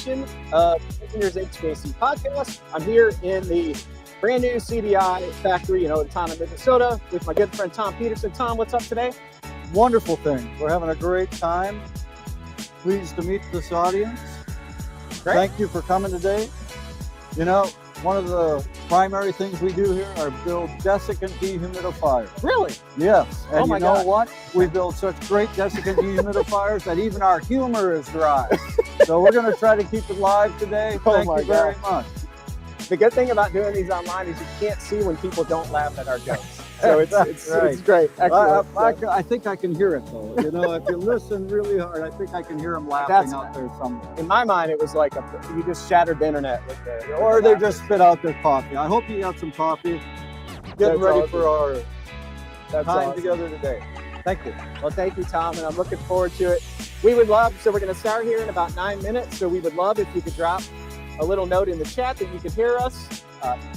edition of Engineers HVAC Podcast. I'm here in the brand new CDI factory in Owatonna, Minnesota, with my good friend Tom Peterson. Tom, what's up today? Wonderful thing. We're having a great time. Pleased to meet this audience. Great. Thank you for coming today. You know, one of the primary things we do here are build desiccant dehumidifiers. Really? Yes. And my you know God. what? We build such great desiccant dehumidifiers that even our humor is dry. So we're going to try to keep it live today. Thank you very much. The good thing about doing these online is you can't see when people don't laugh at our jokes. So it's great. Excellent. I think I can hear it though. You know, if you listen really hard, I think I can hear them laughing out there somewhere. In my mind, it was like you just shattered the internet with or they just spit out their coffee. I hope you got some coffee. Getting ready for our time together today. Thank you. Well, thank you, Tom, and I'm looking forward to it. We would love, so we're going to start here in about 9 minutes, so we would love if you could drop a little note in the chat that you can hear us.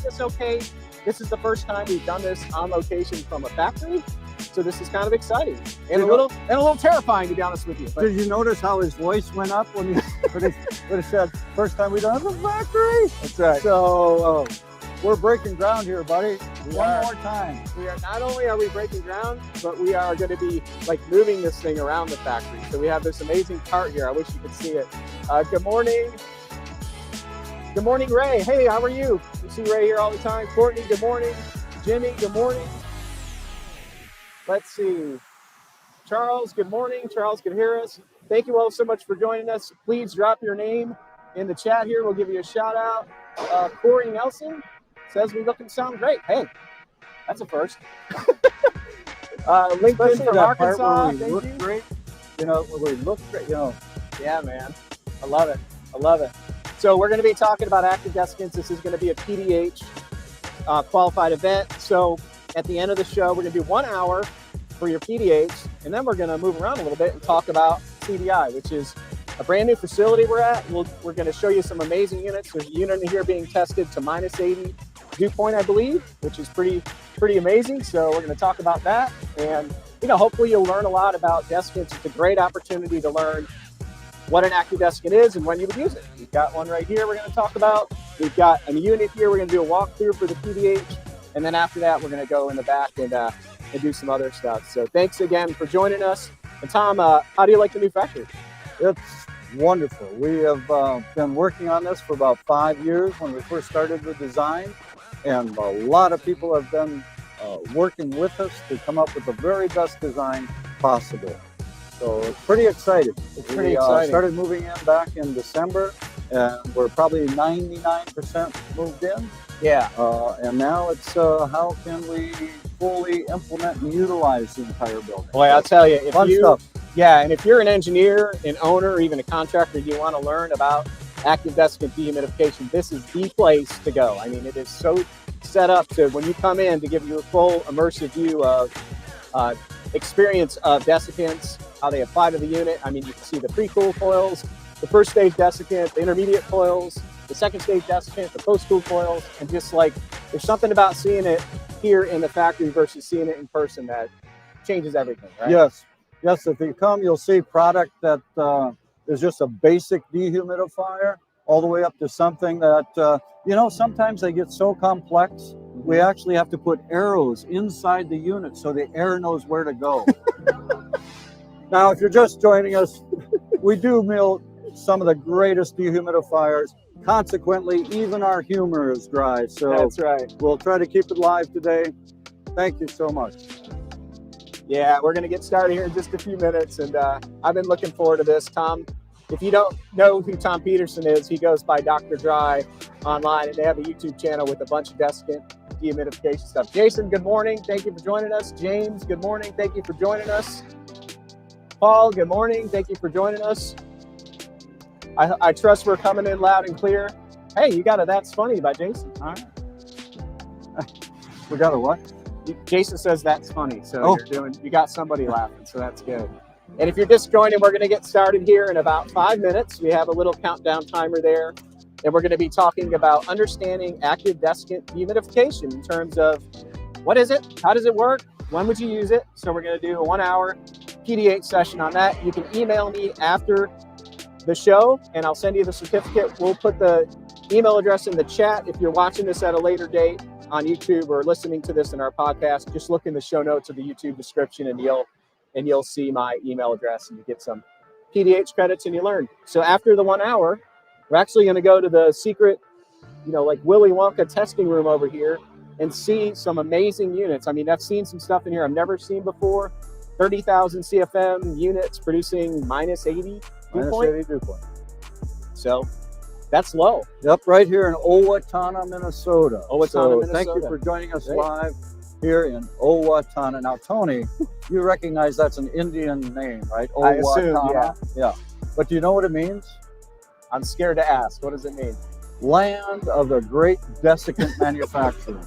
It's okay. This is the first time we've done this on location from a factory, so this is kind of exciting and a little terrifying, to be honest with you. But did you notice how his voice went up when he said, "First time we done it at the factory"? That's right. So we're breaking ground here, buddy. One more time. We are not only are we breaking ground, but we are going to be like moving this thing around the factory. So we have this amazing cart here. I wish you could see it. Good morning. Good morning, Ray. Hey, how are you? You see Ray here all the time. Courtney, good morning. Jimmy, good morning. Let's see. Charles, good morning. Charles can hear us. Thank you all so much for joining us. Please drop your name in the chat here. We'll give you a shout out. Corey Nelson says we look and sound great. Hey, that's a first. LinkedIn from Arkansas. We look great. You know, we look great. You know. Yeah, man. I love it. I love it. So we're going to be talking about active desiccants. This is going to be a PDH qualified event. So at the end of the show, we're going to do 1 hour for your PDH, and then we're going to move around a little bit and talk about CDI, which is a brand new facility we're at. We're going to show you some amazing units. There's a unit in here being tested to minus 80 dew point, I believe, which is pretty amazing. So we're going to talk about that, and hopefully you'll learn a lot about desiccants. It's a great opportunity to learn what an active desiccant is and when you would use it. We've got one right here we're going to talk about. We've got a unit here. We're going to do a walkthrough for the PDH, and then after that, we're going to go in the back and do some other stuff. So thanks again for joining us. And Tom, how do you like the new factory? It's wonderful. We have been working on this for about 5 years when we first started the design, and a lot of people have been working with us to come up with the very best design possible. So it's pretty exciting. We started moving in back in December, and we're probably 99% moved in. Yeah. And now it's how can we fully implement and utilize the entire building. Boy, I'll tell you, stuff. Yeah, and if you're an engineer, an owner, or even a contractor, you want to learn about active desiccant dehumidification, this is the place to go. I mean, it is so set up to, when you come in, to give you a full immersive view of experience of desiccants, how they apply to the unit. I mean, you can see the pre-cool coils, the first stage desiccant, the intermediate coils, the second stage desiccant, the post-cool coils, and just like, there's something about seeing it here in the factory versus seeing it in person that changes everything, right? Yes. If you come, you'll see product that is just a basic dehumidifier, all the way up to something that, sometimes they get so complex, we actually have to put arrows inside the unit so the air knows where to go. Now, if you're just joining us, we do build some of the greatest dehumidifiers. Consequently, even our humor is dry. So that's right. We'll try to keep it live today. Thank you so much. Yeah, we're going to get started here in just a few minutes, and I've been looking forward to this. Tom, if you don't know who Tom Peterson is, he goes by Dr. Dry online, and they have a YouTube channel with a bunch of desiccant dehumidification stuff. Jason, good morning. Thank you for joining us. James, good morning. Thank you for joining us. Paul, good morning. Thank you for joining us. I trust we're coming in loud and clear. Hey, you got a That's Funny by Jason. All right. We got a what? Jason says that's funny. So you got somebody laughing, so that's good. And if you're just joining, we're going to get started here in about 5 minutes. We have a little countdown timer there. And we're going to be talking about understanding active desiccant dehumidification in terms of what is it? How does it work? When would you use it? So we're going to do a 1 hour PDH session on that. You can email me after the show, and I'll send you the certificate. We'll put the email address in the chat. If you're watching this at a later date on YouTube or listening to this in our podcast, just look in the show notes of the YouTube description, and you'll see my email address, and you get some PDH credits and you learn. So after the 1 hour, we're actually going to go to the secret, like Willy Wonka testing room over here and see some amazing units. I mean, I've seen some stuff in here I've never seen before. 30,000 CFM units producing minus 80 dew point. So that's low. Yep, right here in Owatonna, Minnesota. Minnesota. Thank you for joining us live here in Owatonna. Now, Tony, you recognize that's an Indian name, right? I assume, yeah. But do you know what it means? I'm scared to ask. What does it mean? Land of the great desiccant manufacturing.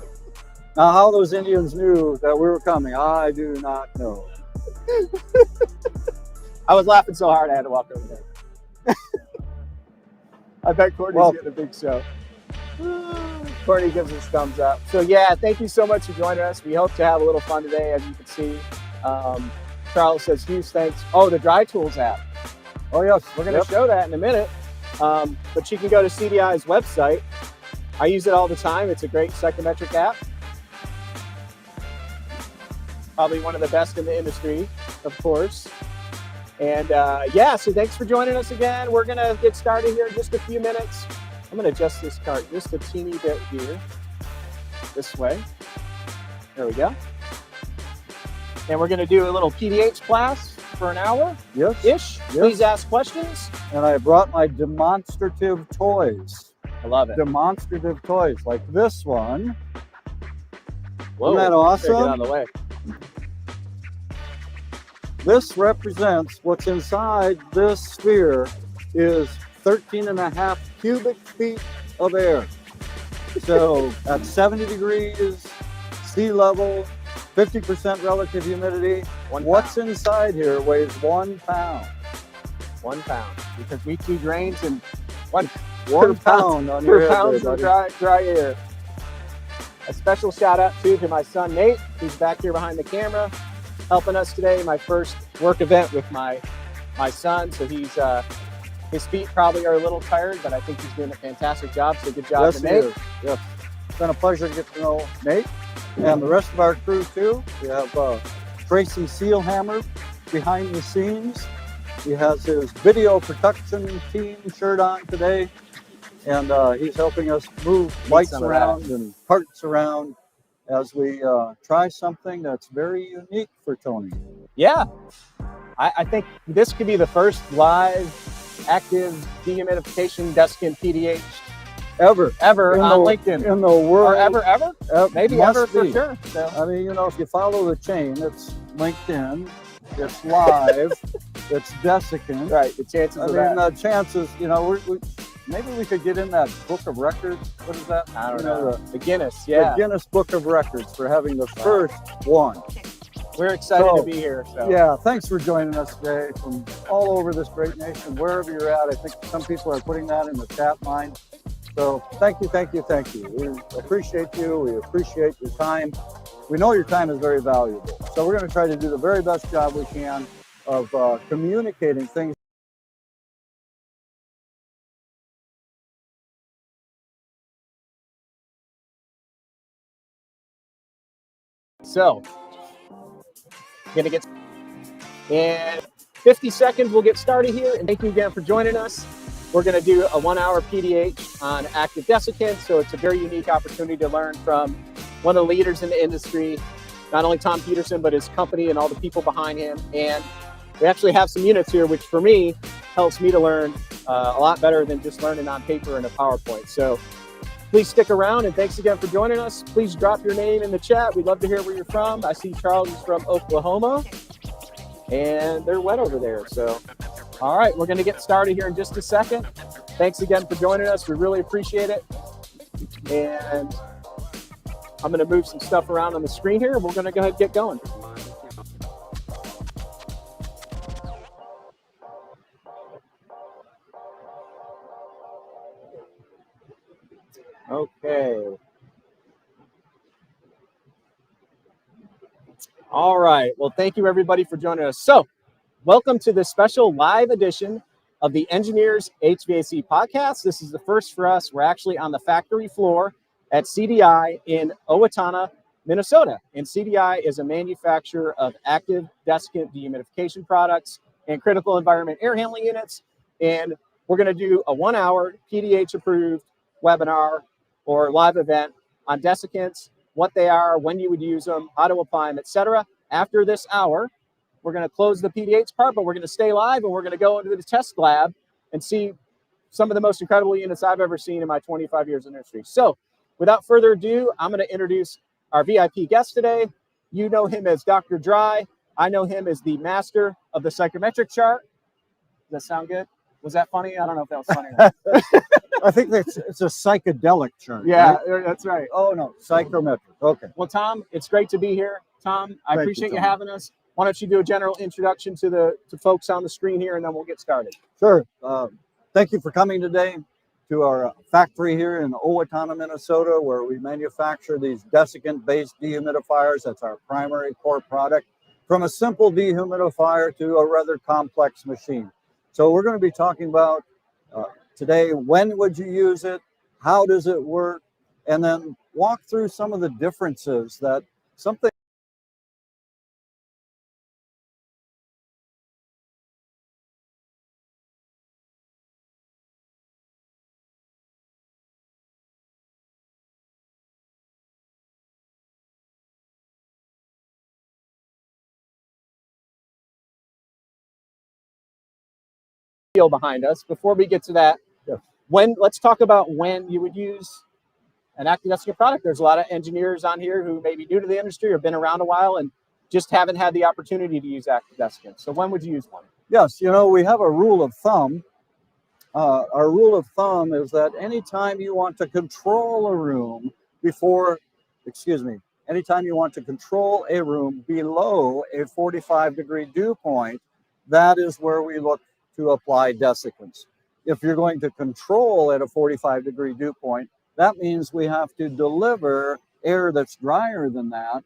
Now, how those Indians knew that we were coming, I do not know. I was laughing so hard I had to walk over there. I bet Courtney's getting a big show. Courtney gives us thumbs up. So yeah, thank you so much for joining us. We hope to have a little fun today, as you can see. Charles says, huge thanks. Oh, the Dry Tools app. Oh yes, we're going to show that in a minute. But you can go to CDI's website. I use it all the time. It's a great psychometric app. Probably one of the best in the industry, of course. And so thanks for joining us again. We're going to get started here in just a few minutes. I'm going to adjust this cart just a teeny bit here. This way. There we go. And we're going to do a little PDH class for an hour. Yes. Ish. Yes. Please ask questions. And I brought my demonstrative toys. I love it. Demonstrative toys like this one. Whoa. Isn't that awesome? Get out of the way. This represents what's inside this sphere is 13.5 cubic feet of air. So at 70 degrees, sea level, 50% relative humidity, what's inside here weighs 1 pound. 1 pound. Because we two drains and 1 pound on your head of dry air. A special shout out to my son Nate, who's back here behind the camera, helping us today. My first work event with my son. So his feet probably are a little tired, but I think he's doing a fantastic job. So good job to Nate. Yes. It's been a pleasure to get to know Nate and the rest of our crew too. We have Tracy Sealhammer behind the scenes. He has his video production team shirt on today, and he's helping us move lights around and parts around as we try something that's very unique for Tony. Yeah, I think this could be the first live active dehumidification desiccant PDH ever on LinkedIn in the world. Or ever? Maybe ever for sure. So. I mean, if you follow the chain, it's LinkedIn, it's live, it's desiccant. Right. The chances. The chances. Maybe we could get in that book of records. What is that? I don't know. The Guinness. Yeah. The Guinness Book of Records for having the first one. We're excited to be here. So. Yeah, thanks for joining us today from all over this great nation, wherever you're at. I think some people are putting that in the chat line. So thank you. We appreciate you. We appreciate your time. We know your time is very valuable. So we're going to try to do the very best job we can of communicating things. So, gonna get in 50 seconds. We'll get started here, and thank you again for joining us. We're gonna do a 1 hour PDH on active desiccant, so it's a very unique opportunity to learn from one of the leaders in the industry, not only Tom Peterson, but his company and all the people behind him. And we actually have some units here, which for me helps me to learn a lot better than just learning on paper and a PowerPoint. So please stick around, and thanks again for joining us. Please drop your name in the chat. We'd love to hear where you're from. I see Charles is from Oklahoma, and they're wet over there. So, all right, we're going to get started here in just a second. Thanks again for joining us. We really appreciate it. And I'm going to move some stuff around on the screen here, and we're going to go ahead and get going. Okay. All right. Well, thank you everybody for joining us. So, welcome to this special live edition of the Engineers HVAC Podcast. This is the first for us. We're actually on the factory floor at CDI in Owatonna, Minnesota. And CDI is a manufacturer of active desiccant dehumidification products and critical environment air handling units. And we're going to do a 1 hour PDH approved webinar or live event on desiccants, what they are, when you would use them, how to apply them, etc. After this hour, we're going to close the PDH part, but we're going to stay live and we're going to go into the test lab and see some of the most incredible units I've ever seen in my 25 years in industry. So without further ado, I'm going to introduce our VIP guest today. You know him as Dr. Dry. I know him as the master of the psychometric chart. Does that sound good? Was that funny? I don't know if that was funny. I think it's a psychedelic chart. Yeah, right? that's right. Oh, no, psychometric. Okay. Well, Tom, it's great to be here. Tom, I appreciate you having us. Why don't you do a general introduction to folks on the screen here, and then we'll get started. Sure. Thank you for coming today to our factory here in Owatonna, Minnesota, where we manufacture these desiccant-based dehumidifiers. That's our primary core product, from a simple dehumidifier to a rather complex machine. So we're going to be talking about today, when would you use it, how does it work, and then walk through some of the differences that something behind us. Before we get to that, let's talk about when you would use an active desiccant product. There's a lot of engineers on here who may be new to the industry or been around a while and just haven't had the opportunity to use active desiccant. So when would you use one? Yes, you know, we have a rule of thumb. Our rule of thumb is that anytime you want to control a room anytime you want to control a room below a 45-degree dew point, that is where we look to apply desiccants. If you're going to control at a 45-degree dew point, that means we have to deliver air that's drier than that,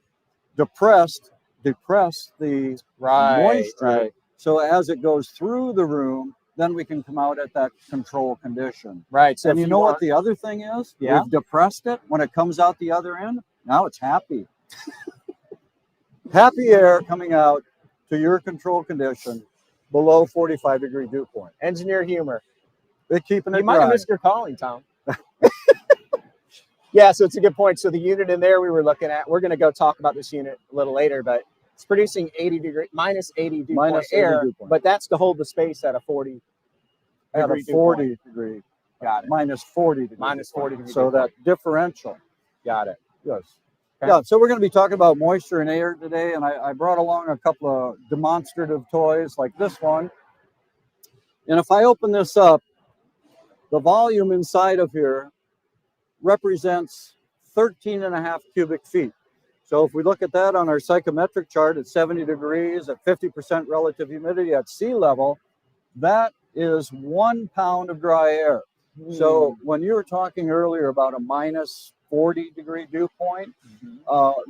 depress the moisture. So as it goes through the room, then we can come out at that control condition. Right. So and you know what the other thing is? Yeah. We've depressed it. When it comes out the other end, now it's happy. Happy air coming out to your control condition below 45-degree dew point. Engineer humor. They're keeping it You might have missed your calling, Tom. Yeah, so it's a good point. So the unit in there we were looking at, we're going to go talk about this unit a little later, but it's producing minus 80 dew point air, but that's to hold the space at a 40 degree. Got it. Minus 40 degree. Minus 40 degree. So that differential. Got it. Yes. Okay. Yeah, so we're going to be talking about moisture and air today, and I brought along a couple of demonstrative toys like this one. And if I open this up, the volume inside of here represents 13.5 cubic feet. So if we look at that on our psychometric chart at 70 degrees, at 50% relative humidity at sea level, that is 1 pound of dry air. So when you were talking earlier about a minus 40-degree dew point,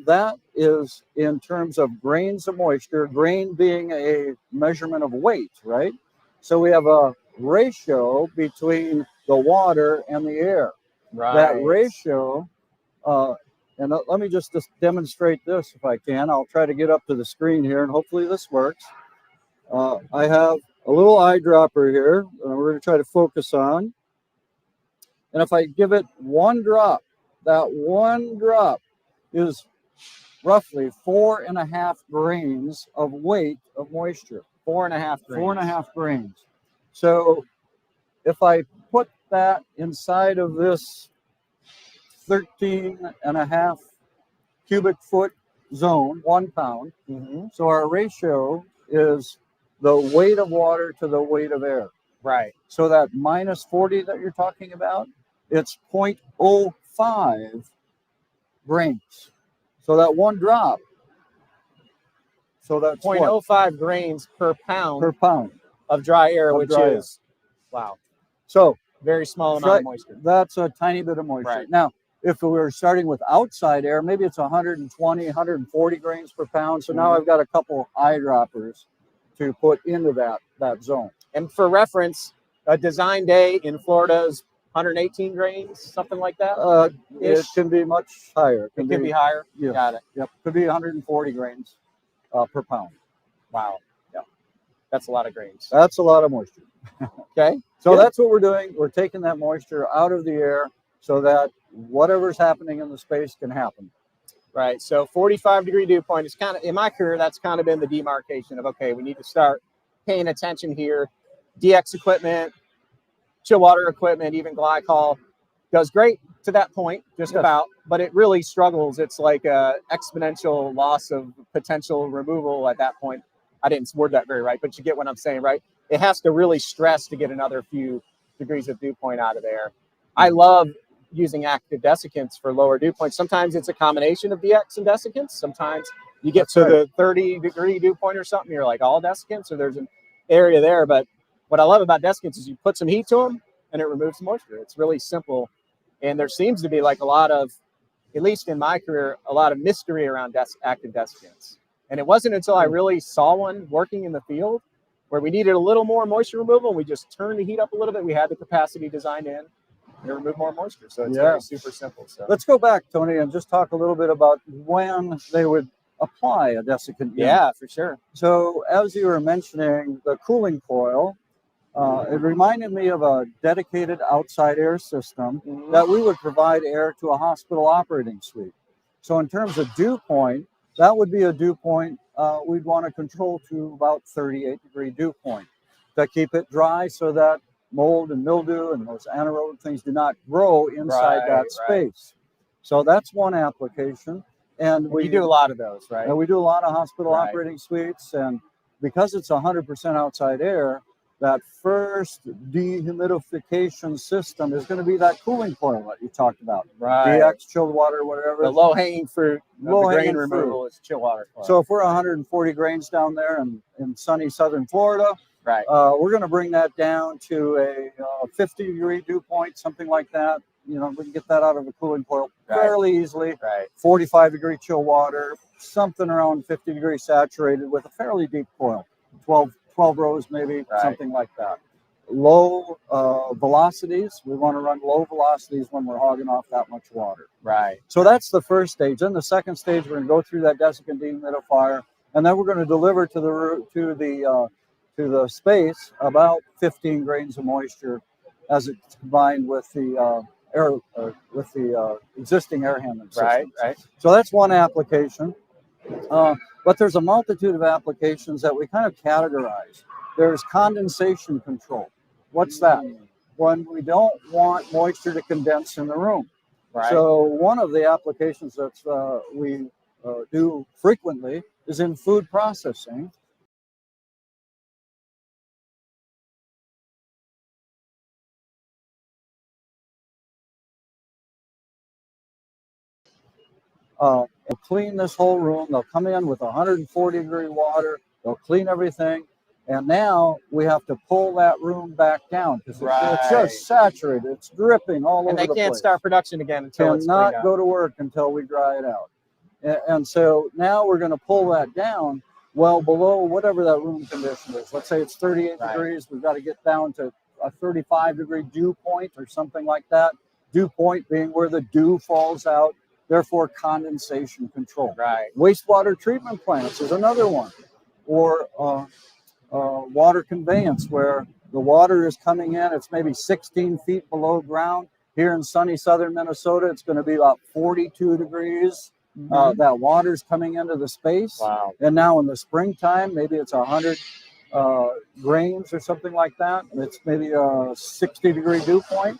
that is in terms of grains of moisture, grain being a measurement of weight, right? So we have a ratio between the water and the air. Right. That ratio, and let me just demonstrate this if I can. I'll try to get up to the screen here, and hopefully this works. I have a little eyedropper here, and we're going to try to focus on. And if I give it one drop, that one drop is roughly 4.5 grains of weight of moisture. 4.5 grains. 4.5 grains. So if I put that inside of this 13.5 cubic foot zone, 1 pound, so our ratio is the weight of water to the weight of air. Right. So that minus 40 that you're talking about, it's 0.05 grains. So that one drop. So that's 0.05 grains per pound of dry air, which dry is, wow. So very small amount of moisture. That's a tiny bit of moisture. Right. Now, if we were starting with outside air, maybe it's 120, 140 grains per pound. So now I've got a couple eyedroppers to put into that zone. And for reference, a design day in Florida is 118 grains, something like that. It can be much higher. It can be higher. Yeah. Got it. Yep. Could be 140 grains per pound. Wow. Yeah. That's a lot of grains. That's a lot of moisture. Okay. So Good. that's what we're doing. We're taking that moisture out of the air so that whatever's happening in the space can happen. Right. So 45-degree dew point is kind of, in my career, that's kind of been the demarcation of, okay, we need to start paying attention here. DX equipment, chill water equipment, even glycol does great to that point, just about, but it really struggles. It's like a exponential loss of potential removal at that point. I didn't word that very right, but you get what I'm saying, right? It has to really stress to get another few degrees of dew point out of there. I love using active desiccants for lower dew points. Sometimes it's a combination of DX and desiccants. Sometimes you get the 30-degree dew point or something, you're like all desiccants, or there's an area there. But what I love about desiccants is you put some heat to them and it removes moisture. It's really simple. And there seems to be like a lot of, at least in my career, a lot of mystery around active desiccants. And it wasn't until I really saw one working in the field where we needed a little more moisture removal. We just turned the heat up a little bit. We had the capacity designed in to remove more moisture. So it's very super simple. So let's go back, Tony, and just talk a little bit about when they would apply a desiccant. Yeah, for sure. So as you were mentioning the cooling coil, it reminded me of a dedicated outside air system that we would provide air to a hospital operating suite. So in terms of dew point, that would be a dew point we'd want to control to about 38-degree dew point to keep it dry so that mold and mildew and those anaerobic things do not grow inside that space. So that's one application. And we do a lot of those, right? And we do a lot of hospital operating suites. And because it's 100% outside air, that first dehumidification system is going to be that cooling coil that you talked about. DX, chilled water, whatever. The low-hanging fruit, grain removal is chill water. So if we're 140 grains down there in sunny southern Florida, we're going to bring that down to a 50-degree dew point, something like that. You know, we can get that out of a cooling coil fairly easily. 45-degree chill water, something around 50 degrees saturated with a fairly deep coil, 12 rows maybe, something like that. Low velocities. We want to run low velocities when we're hogging off that much water. So that's the first stage. Then the second stage, we're going to go through that desiccant dehumidifier, and then we're going to deliver to the space about 15 grains of moisture as it's combined with the existing air handling system. So that's one application. But there's a multitude of applications that we kind of categorize. There's condensation control. What's that? When we don't want moisture to condense in the room. So one of the applications that we do frequently is in food processing. They'll clean this whole room. They'll come in with 140-degree water. They'll clean everything. And now we have to pull that room back down because it's just saturated. It's dripping all over the place. And they can't start production again until it's cleaned out. Cannot go to work until we dry it out. And so now we're going to pull that down well below whatever that room condition is. Let's say it's 38 degrees. We've got to get down to a 35-degree dew point or something like that. Dew point being where the dew falls out. Therefore, condensation control. Wastewater treatment plants is another one. Or water conveyance, where the water is coming in. It's maybe 16 feet below ground. Here in sunny southern Minnesota, it's going to be about 42 degrees. That water's coming into the space. And now in the springtime, maybe it's 100 grains or something like that. It's maybe a 60-degree dew point.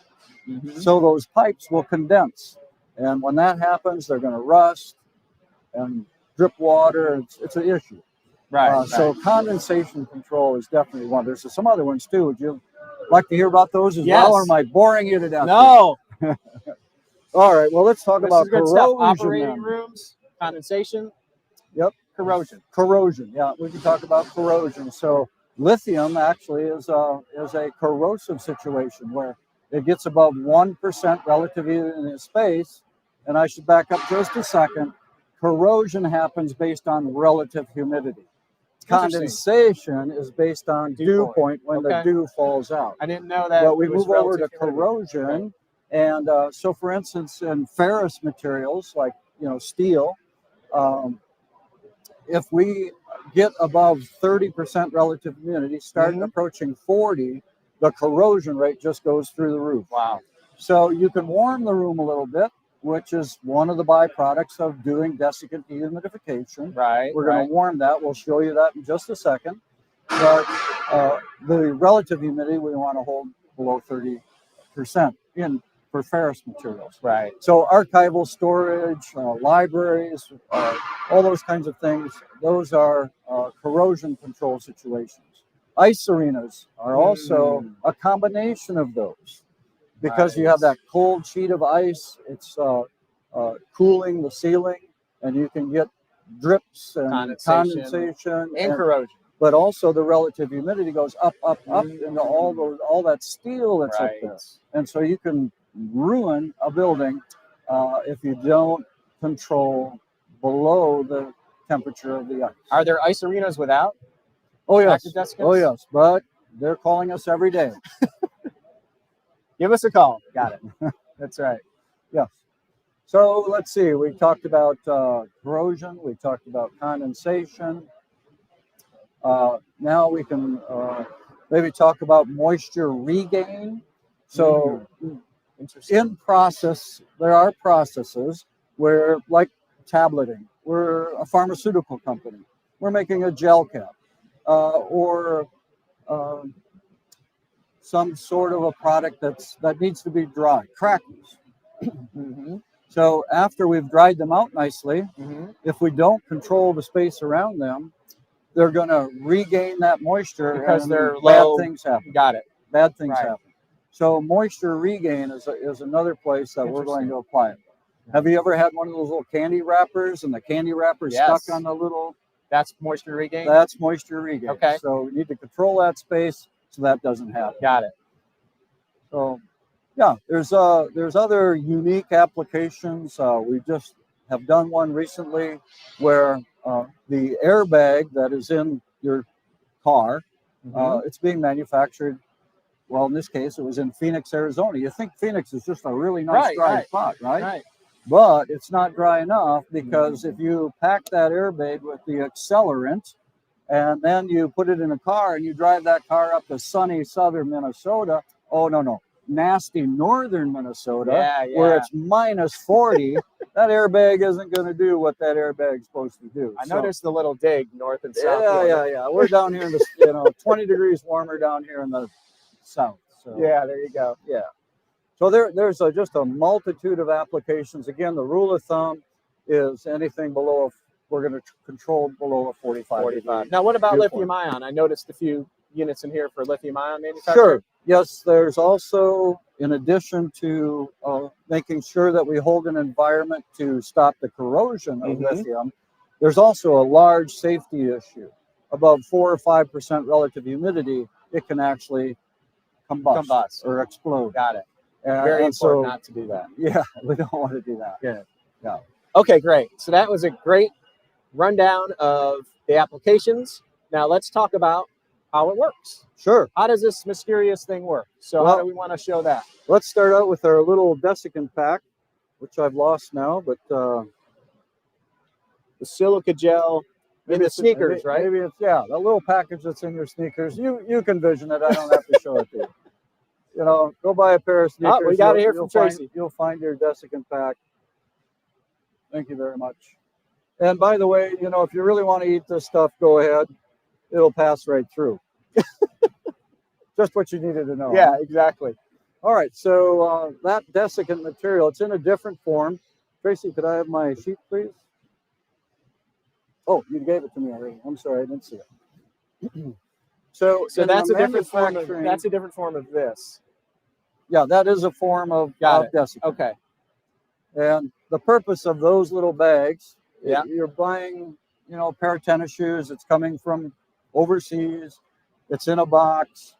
So those pipes will condense. And when that happens, they're going to rust and drip water. It's an issue. So condensation control is definitely one. There's some other ones too. Would you like to hear about those as well, or am I boring you to death? No. All right. Well, let's talk about corrosion. Operating rooms, condensation. Corrosion. Corrosion. Yeah, we can talk about corrosion. So lithium actually is a corrosive situation where it gets above 1% relative humidity in space. And I should back up just a second. Corrosion happens based on relative humidity. Condensation is based on dew point when the dew falls out. I didn't know that. But we move over to corrosion, and so for instance, in ferrous materials like steel, if we get above 30% relative humidity, start approaching 40, the corrosion rate just goes through the roof. Wow. So you can warm the room a little bit, which is one of the byproducts of doing desiccant dehumidification. Right. We're going to warm that. We'll show you that in just a second. But the relative humidity we want to hold below 30% for ferrous materials. Right. So archival storage, libraries, all those kinds of things, those are corrosion control situations. Ice arenas are also a combination of those because you have that cold sheet of ice. It's cooling the ceiling, and you can get drips and condensation and corrosion. But also the relative humidity goes up into all that steel that's up there, and so you can ruin a building if you don't control below the temperature of the ice. Are there ice arenas without? Oh yes. Active desiccants? Oh yes, but they're calling us every day. Give us a call. Got it. That's right. Yes. So let's see. We talked about corrosion. We talked about condensation. Now we can maybe talk about moisture regain. So in process, there are processes where, like tableting, we're a pharmaceutical company. We're making a gel cap or some sort of a product that needs to be dry, crackers. So after we've dried them out nicely, if we don't control the space around them, they're going to regain that moisture because they're low. Bad things happen. Got it. Bad things happen. So moisture regain is another place that we're going to apply it. Have you ever had one of those little candy wrappers and the candy wrapper stuck on the little? That's moisture regain? That's moisture regain. Okay. So we need to control that space so that doesn't happen. Got it. So yeah, there's other unique applications. We just have done one recently where the airbag that is in your car, it's being manufactured. Well, in this case, it was in Phoenix, Arizona. You think Phoenix is just a really nice dry spot, right? But it's not dry enough because if you pack that airbag with the accelerant and then you put it in a car and you drive that car up to sunny southern Minnesota, nasty northern Minnesota, where it's minus 40, that airbag isn't going to do what that airbag's supposed to do. I noticed the little dig north and south. Yeah. We're down here in the 20 degrees warmer down here in the south. So, yeah, there you go. Yeah. So there's just a multitude of applications. Again, the rule of thumb is anything below, we're going to control below a 45. Now, what about lithium ion? I noticed a few units in here for lithium ion manufacturing. Sure. Yes, there's also, in addition to making sure that we hold an environment to stop the corrosion of lithium, there's also a large safety issue. Above 4 or 5% relative humidity, it can actually combust or explode. Got it. Very important not to do that. Yeah, we don't want to do that. Good. Yeah. Okay, great. So that was a great rundown of the applications. Now let's talk about how it works. Sure. How does this mysterious thing work? So how do we want to show that? Let's start out with our little desiccant pack, which I've lost now, but the silica gel in the sneakers, right? Maybe it's, that little package that's in your sneakers. You can vision it. I don't have to show it to you. Go buy a pair of sneakers. We got it here from Tracy. You'll find your desiccant pack. Thank you very much. And by the way, if you really want to eat this stuff, go ahead. It'll pass right through. Just what you needed to know. Yeah, exactly. All right, so that desiccant material, it's in a different form. Tracy, could I have my sheet, please? Oh, you gave it to me already. I'm sorry, I didn't see it. So that's a different form of, that's a different form of this. Yeah, that is a form of desiccant. Okay. And the purpose of those little bags, you're buying, a pair of tennis shoes. It's coming from overseas. It's in a box.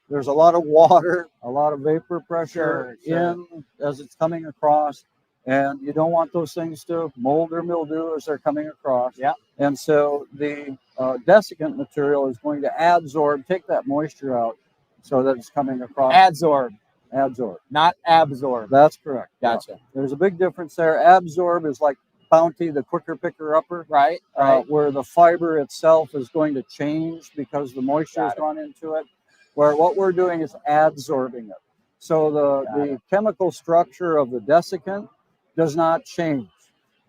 There's a lot of water, a lot of vapor pressure in as it's coming across. and you don't want those things to mold or mildew as they're coming across. Yeah. And so the desiccant material is going to adsorb, take that moisture out, so that it's coming across. Adsorb, Adsorb. not absorb. That's correct. Gotcha. Yeah. There's a big difference there. Absorb is like Bounty, the quicker picker upper, Right. where the fiber itself is going to change because the moisture has gone into it. Where what we're doing is adsorbing it. So the chemical structure of the desiccant does not change.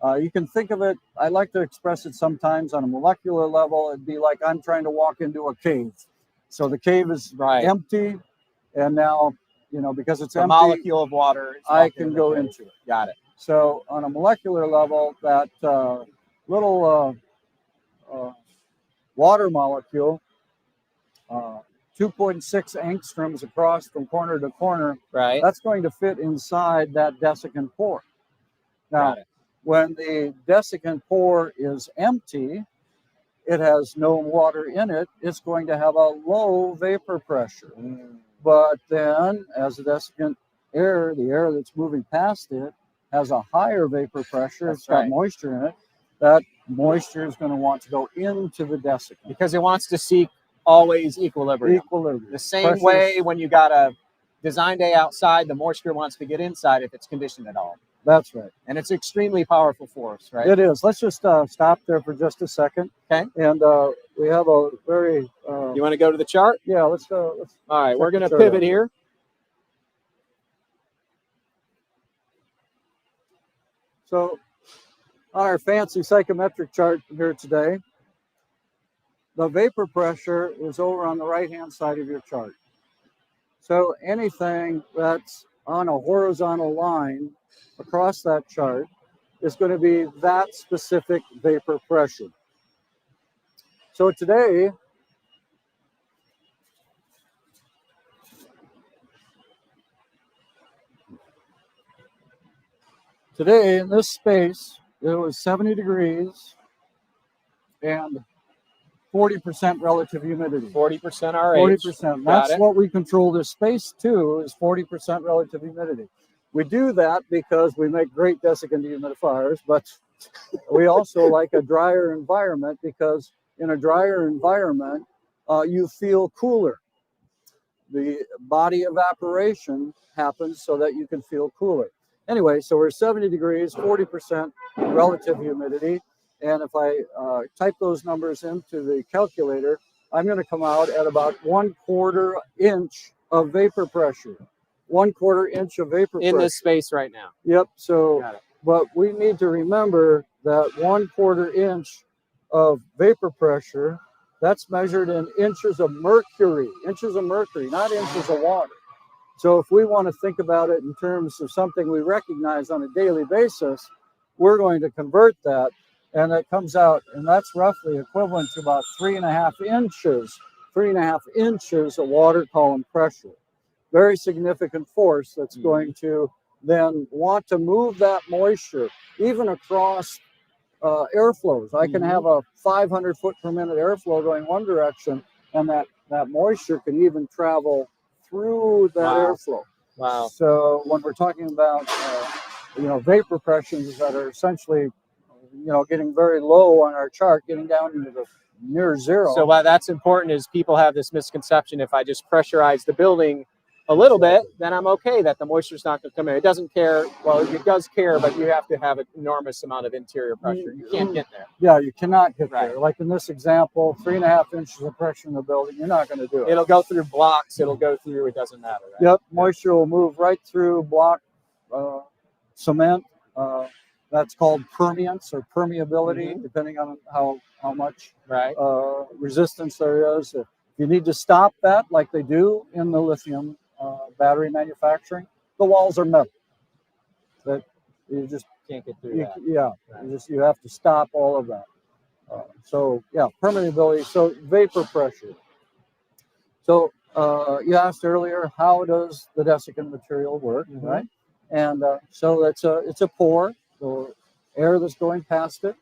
You can think of it, I like to express it sometimes on a molecular level. It'd be like I'm trying to walk into a cave. So the cave is empty, and now, because it's empty, molecule of water, I can go into it. Got it. So on a molecular level, that little water molecule, 2.6 angstroms across from corner to corner, that's going to fit inside that desiccant pore. Now, when the desiccant pore is empty, it has no water in it, it's going to have a low vapor pressure. But then, as the desiccant air, the air that's moving past it, has a higher vapor pressure, it's got moisture in it, that moisture is going to want to go into the desiccant. Because it wants to seek always equilibrium. The same way when you got a design day outside, the moisture wants to get inside if it's conditioned at all. That's right. And it's extremely powerful force, right? It is. Let's just stop there for just a second. Okay. And we have a very... you want to go to the chart? Yeah, let's go. All right, we're going to pivot here. So on our fancy psychometric chart here today, the vapor pressure is over on the right-hand side of your chart. So anything that's on a horizontal line across that chart is going to be that specific vapor pressure. So today, in this space, it was 70 degrees and 40% relative humidity. 40% RH. 40%. That's what we control this space to, is 40% relative humidity. We do that because we make great desiccant dehumidifiers, but we also like a drier environment, because in a drier environment, you feel cooler. The body evaporation happens so that you can feel cooler. Anyway, so we're 70 degrees, 40% relative humidity. And if I type those numbers into the calculator, I'm going to come out at about 1/4 inch of vapor pressure. 1/4 inch of vapor pressure. In this space right now. Yep. So, but we need to remember that 1/4 inch of vapor pressure, that's measured in inches of mercury, not inches of water. So if we want to think about it in terms of something we recognize on a daily basis, we're going to convert that, and it comes out, and that's roughly equivalent to about 3.5 inches of water column pressure. Very significant force that's going to then want to move that moisture even across airflows. I can have a 500 foot per minute airflow going one direction, and that moisture can even travel through that airflow. Wow. So when we're talking about vapor pressures that are essentially getting very low on our chart, getting down into the near zero. So why that's important is people have this misconception: if I just pressurize the building a little bit, then I'm okay, that the moisture's not going to come in. It doesn't care. Well, it does care, but you have to have an enormous amount of interior pressure. You can't get there. Yeah, you cannot get there. Like in this example, 3.5 inches of pressure in the building, you're not going to do it. It'll go through blocks. It'll go through. It doesn't matter. Right? Yep, moisture will move right through block cement. That's called permeance or permeability, depending on how much resistance there is. If you need to stop that, like they do in the lithium battery manufacturing, the walls are metal. That you just can't get through that. Yeah, you have to stop all of that. So yeah, permeability. So vapor pressure. So you asked earlier, how does the desiccant material work, right? And so it's a pore. So air that's going past it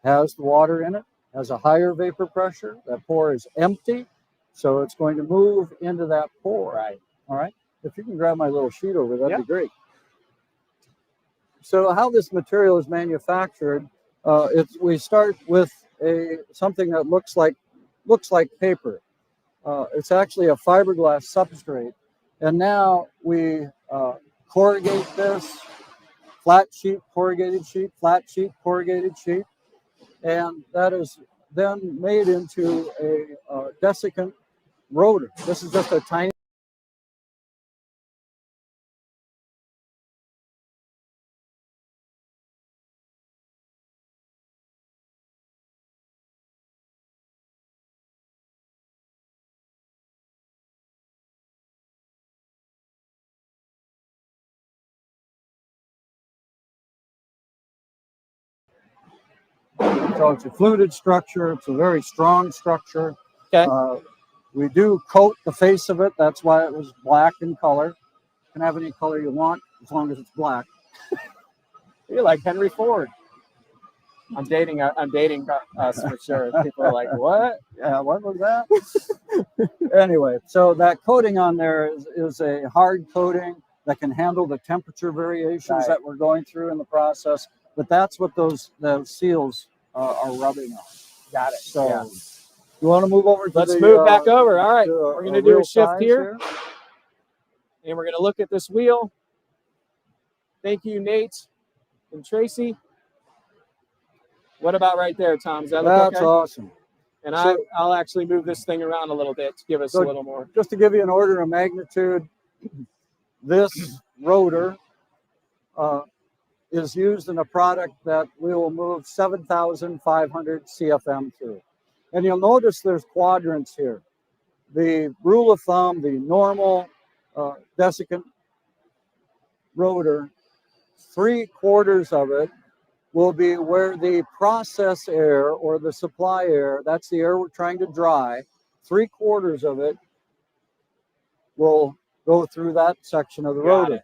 has the water in it, has a higher vapor pressure. That pore is empty, so it's going to move into that pore. Right. All right. If you can grab my little sheet over, that'd be great. So how this material is manufactured, we start with something that looks like paper. It's actually a fiberglass substrate, and now we corrugate this, flat sheet, corrugated sheet, flat sheet, corrugated sheet, and that is then made into a desiccant rotor. This is just a tiny. So it's a fluted structure. It's a very strong structure. Okay. We do coat the face of it. That's why it was black in color. You can have any color you want as long as it's black. You're like Henry Ford. I'm dating us for sure. People are like, what? Yeah, what was that? Anyway, so that coating on there is a hard coating that can handle the temperature variations that we're going through in the process. But that's what those seals are rubbing on. Got it. So you want to move over to Let's move back over. All right. We're going to do a shift here. And we're going to look at this wheel. Thank you, Nate and Tracy. What about right there, Tom? Does that look okay? That's awesome. And I'll actually move this thing around a little bit to give us a little more. Just to give you an order of magnitude, this rotor is used in a product that we will move 7,500 CFM through. And you'll notice there's quadrants here. The rule of thumb, the normal desiccant rotor, 3/4 of it will be where the process air or the supply air, that's the air we're trying to dry, 3/4 of it will go through that section of the rotor.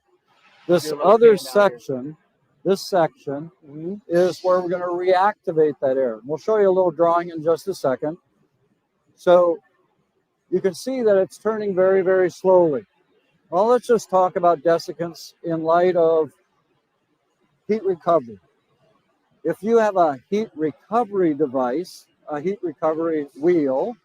This other section, this section is where we're going to reactivate that air. We'll show you a little drawing in just a second. So you can see that it's turning very, very slowly. Well, let's just talk about desiccants in light of heat recovery. If you have a heat recovery device, a heat recovery wheel,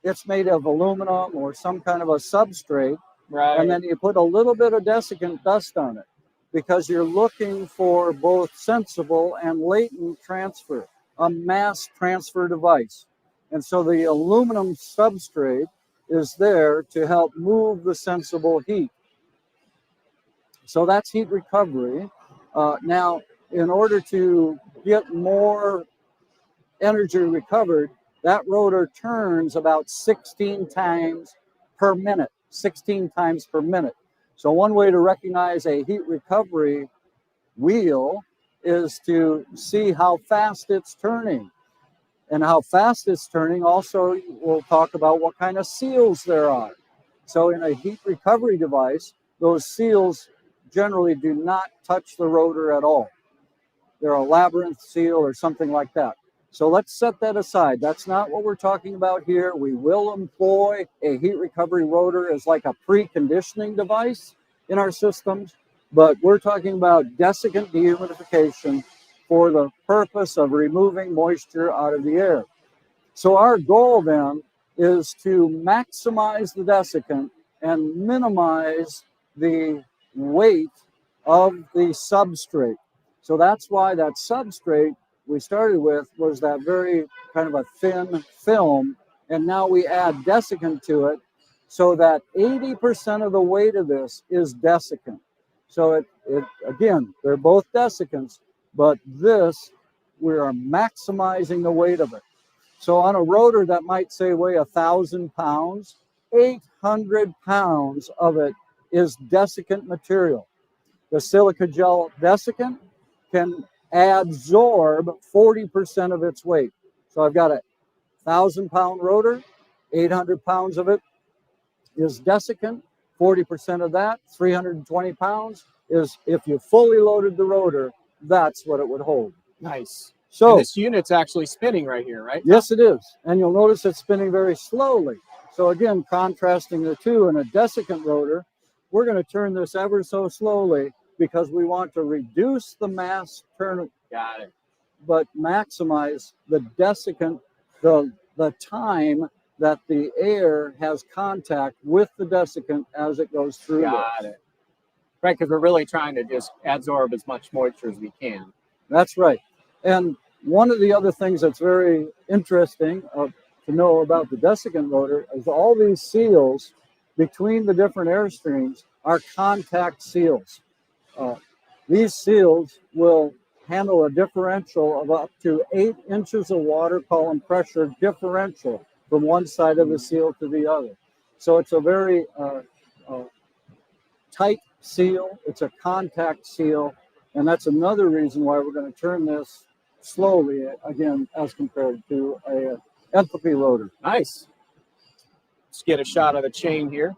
it's made of aluminum or some kind of a substrate, and then you put a little bit of desiccant dust on it because you're looking for both sensible and latent transfer, a mass transfer device. And so the aluminum substrate is there to help move the sensible heat. So that's heat recovery. Now, in order to get more energy recovered, that rotor turns about 16 times per minute, 16 times per minute. So one way to recognize a heat recovery wheel is to see how fast it's turning. And how fast it's turning also we'll talk about what kind of seals there are. So in a heat recovery device, those seals generally do not touch the rotor at all. They're a labyrinth seal or something like that. So let's set that aside. That's not what we're talking about here. We will employ a heat recovery rotor as like a preconditioning device in our systems, but we're talking about desiccant dehumidification for the purpose of removing moisture out of the air. So our goal then is to maximize the desiccant and minimize the weight of the substrate. So that's why that substrate we started with was that very kind of a thin film, and now we add desiccant to it so that 80% of the weight of this is desiccant. So it again, they're both desiccants, but this, we are maximizing the weight of it. So on a rotor that might say weigh 1,000 pounds, 800 pounds of it is desiccant material. The silica gel desiccant can absorb 40% of its weight. So I've got a 1,000-pound rotor, 800 pounds of it is desiccant, 40% of that, 320 pounds, is if you fully loaded the rotor, that's what it would hold. Nice. So and this unit's actually spinning right here, right? Yes, it is. And you'll notice it's spinning very slowly. So again, contrasting the two in a desiccant rotor, we're going to turn this ever so slowly because we want to reduce the mass turn, Got it. but maximize the desiccant, the time that the air has contact with the desiccant as it goes through. Got it. Right, because we're really trying to just absorb as much moisture as we can. That's right. And one of the other things that's very interesting to know about the desiccant rotor is all these seals between the different air streams are contact seals. These seals will handle a differential of up to 8 inches of water column pressure differential from one side of the seal to the other. So it's a very tight seal. It's a contact seal. And that's another reason why we're going to turn this slowly, again, as compared to a enthalpy rotor. Nice. Let's get a shot of the chain here.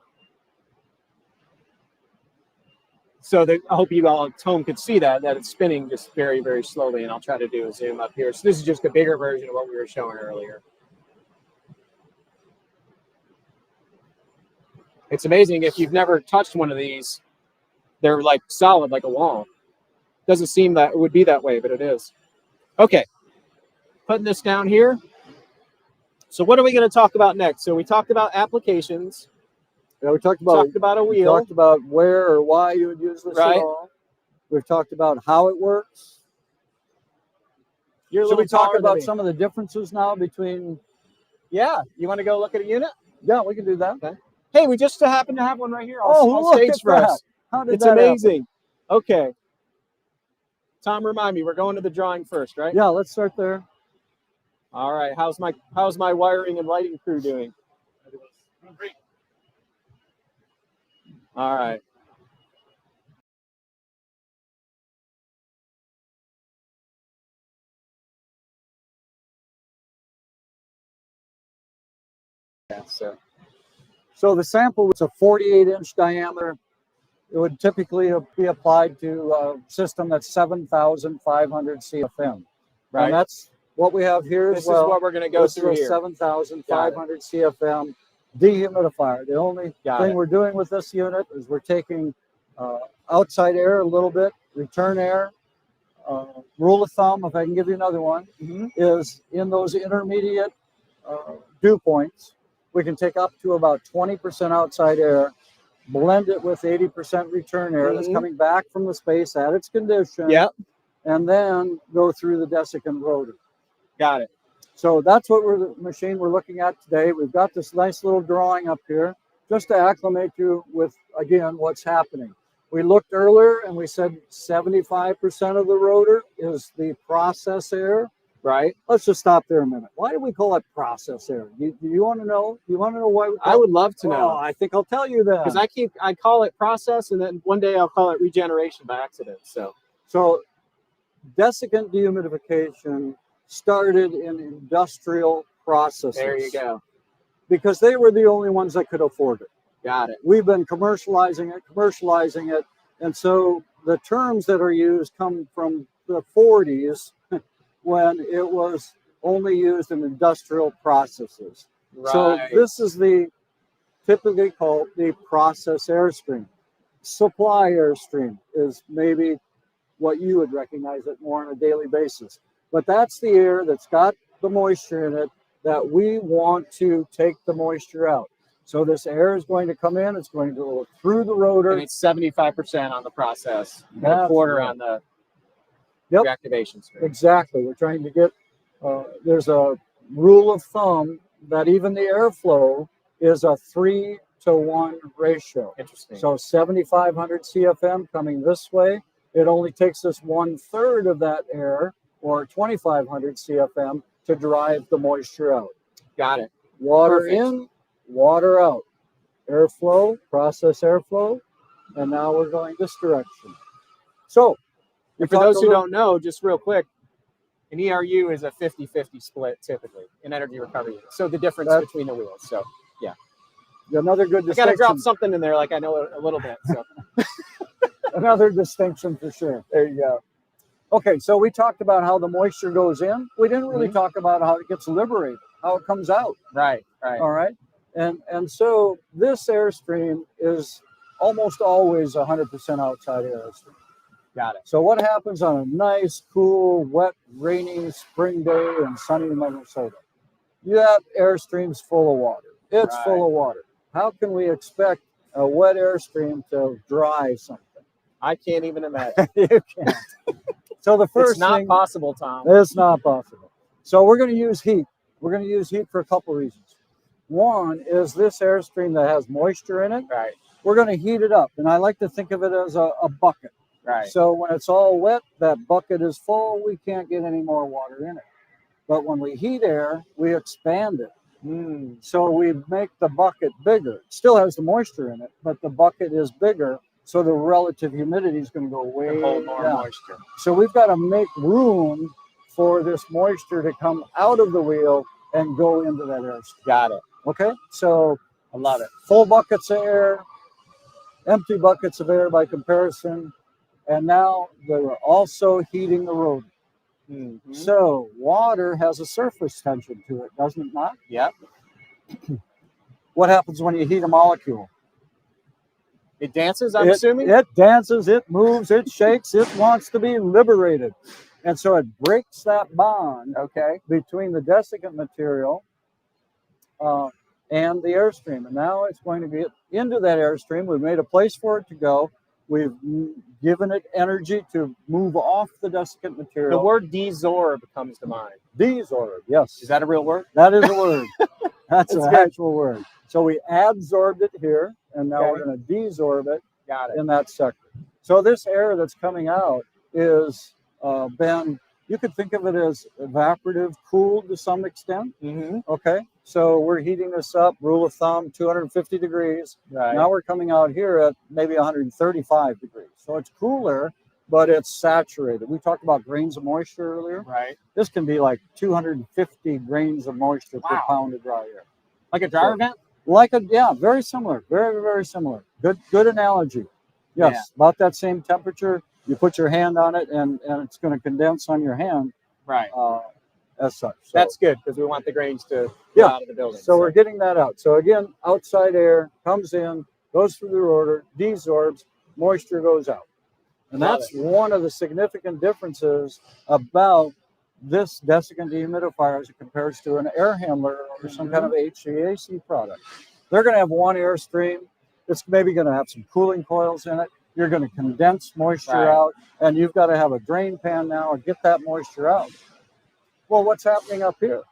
So I hope you all at home could see that it's spinning just very, very slowly. And I'll try to do a zoom up here. So this is just a bigger version of what we were showing earlier. It's amazing if you've never touched one of these, they're like solid, like a wall. Doesn't seem that it would be that way, but it is. Okay, putting this down here. So what are we going to talk about next? So we talked about applications. Yeah, we talked about a wheel. We talked about where or why you would use this at all. We've talked about how it works. Should we talk about some of the differences now between? Yeah, you want to go look at a unit? Yeah, we can do that. Okay. Hey, we just happen to have one right here on look stage at for that. us. How did it's that amazing. happen? Okay. Tom, remind me, we're going to the drawing first, right? Yeah, let's start there. All right. How's my wiring and lighting crew doing? Great. All right. Yeah, so the sample was a 48-inch diameter. It would typically be applied to a system that's 7,500 CFM. Right. And that's what we have here This as well. is what we're going to go through here. 7,500 CFM dehumidifier. The only thing we're doing with this unit is we're taking outside air a little bit, return air. Rule of thumb, if I can give you another one, is in those intermediate dew points, we can take up to about 20% outside air, blend it with 80% return air that's coming back from the space at its condition, and then go through the desiccant rotor. Got it. So that's what the machine we're looking at today. We've got this nice little drawing up here just to acclimate you with, again, what's happening. We looked earlier and we said 75% of the rotor is the process air. Right. Let's just stop there a minute. Why do we call it process air? Do you want to know? Do you want to know why? I would love to know. Oh, I think I'll tell you that. Because I call it process, and then one day I'll call it regeneration by accident. So desiccant dehumidification started in industrial processes. There you go. Because they were the only ones that could afford it. Got it. We've been commercializing it. And so the terms that are used come from the 40s when it was only used in industrial processes. Right. So this is typically called the process airstream. Supply airstream is maybe what you would recognize it more on a daily basis. But that's the air that's got the moisture in it that we want to take the moisture out. So this air is going to come in, it's going to go through the rotor. And it's 75% on the process, and a quarter on the reactivation stream. Exactly. We're trying to get, there's a rule of thumb that even the airflow is a 3-to-1 ratio. Interesting. So 7,500 CFM coming this way, it only takes us 1/3 of that air, or 2,500 CFM, to drive the moisture out. Got it. Water in, water out. Airflow, process airflow, and now we're going this direction. So, and for those who don't know, just real quick, an ERU is a 50-50 split typically in energy recovery. So the difference between the wheels. So yeah. Another good distinction. I got to drop something in there like I know a little bit. So another distinction for sure. There you go. Okay, so we talked about how the moisture goes in. We didn't really talk about how it gets liberated, how it comes out. Right. All right. And so this airstream is almost always 100% outside airstream. Got it. So what happens on a nice, cool, wet, rainy spring day in sunny Minnesota? You have airstreams full of water. It's Right. full of water. How can we expect a wet airstream to dry something? I can't even imagine. You can't. So the first It's not thing, possible, Tom. it's not possible. So we're going to use heat. We're going to use heat for a couple reasons. One is this airstream that has moisture in it. Right. We're going to heat it up, and I like to think of it as a bucket. Right. So when it's all wet, that bucket is full. We can't get any more water in it. But when we heat air, we expand it. So we make the bucket bigger. It still has the moisture in it, but the bucket is bigger. So the relative humidity is going to go way hold more down. moisture. So we've got to make room for this moisture to come out of the wheel and go into that airstream. Got it. Okay, so I love it. Full buckets of air, empty buckets of air by comparison, and now they're also heating the rotor. So water has a surface tension to it, doesn't it not? Yep. What happens when you heat a molecule? It dances, I'm assuming? It dances, it moves, it shakes, it wants to be liberated. And so it breaks that bond between the desiccant material and the airstream. And now it's going to get into that airstream. We've made a place for it to go. We've given it energy to move off the desiccant material. The word desorb comes to mind. Desorb, yes. Is that a real word? That is a word. That's an good. actual word. So we adsorbed it here, and now we're going to desorb it, in that sector. So this air that's coming out is you could think of it as evaporative cooled to some extent. Okay, so we're heating this up, rule of thumb, 250 degrees. Right. Now we're coming out here at maybe 135 degrees. So it's cooler, but it's saturated. We talked about grains of moisture earlier. Right. This can be like 250 grains of moisture per pound of dry air. Like a dryer vent? Very similar. Very, very similar. Good analogy. Yes, about that same temperature. You put your hand on it, and it's going to condense on your hand. Right. As such. So, that's good because we want the grains to get out of the building. So we're getting that out. So again, outside air comes in, goes through the rotor, desorbs, moisture goes out. And that's one of the significant differences about this desiccant dehumidifier as it compares to an air handler or some kind of HVAC product. They're going to have one airstream. It's maybe going to have some cooling coils in it. You're going to condense moisture out, and you've got to have a drain pan now and get that moisture out. Well, what's happening up here?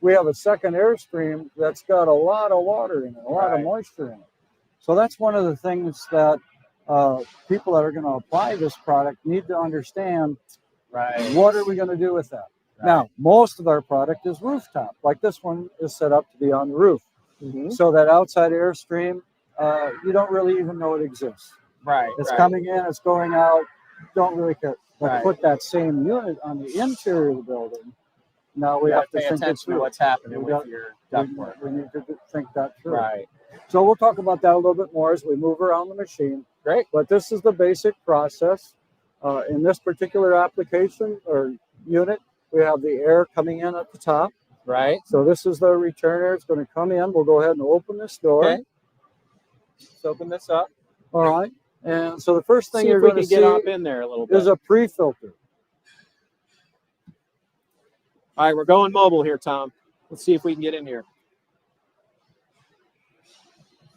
We have a second airstream that's got a lot of water in it, a lot of moisture in it. So that's one of the things that people that are going to apply this product need to understand. What are we going to do with that? Now, most of our product is rooftop. Like this one is set up to be on the roof. So that outside airstream, you don't really even know it exists. It's coming in, it's going out, don't really care. But put that same unit on the interior of the building. Now we have to pay think attention to what's happening with your ductwork. We need to think that through. So we'll talk about that a little bit more as we move around the machine. Great. But this is the basic process. In this particular application or unit, we have the air coming in at the top. So this is the return air. It's going to come in. We'll go ahead and open this door. Let's open this up. All right. And so the first thing See you're if we going to can get see up in there a little bit. is a pre-filter. All right, we're going mobile here, Tom. Let's see if we can get in here.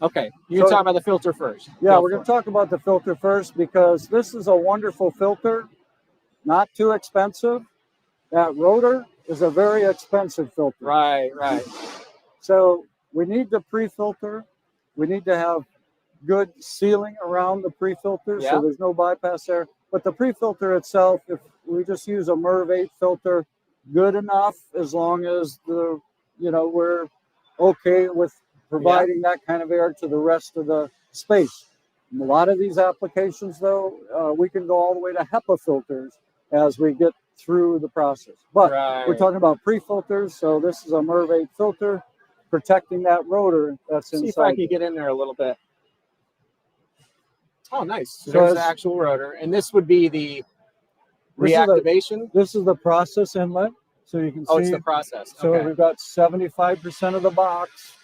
Okay, you can talk about the filter first. Yeah, we're going to talk about the filter first because this is a wonderful filter, not too expensive. That rotor is a very expensive filter. Right. So we need the pre-filter. We need to have good sealing around the pre-filter so there's no bypass there. But the pre-filter itself, if we just use a MERV 8 filter, good enough as long as we're okay with providing that kind of air to the rest of the space. In a lot of these applications, though, we can go all the way to HEPA filters as we get through the process. But we're talking about pre-filters, so this is a MERV 8 filter protecting that rotor that's inside. See if I can get in there a little bit. Oh, nice. So there's the actual rotor, and this would be the reactivation. This is the process inlet, so you can see. Oh, it's the process. So we've got 75% of the box.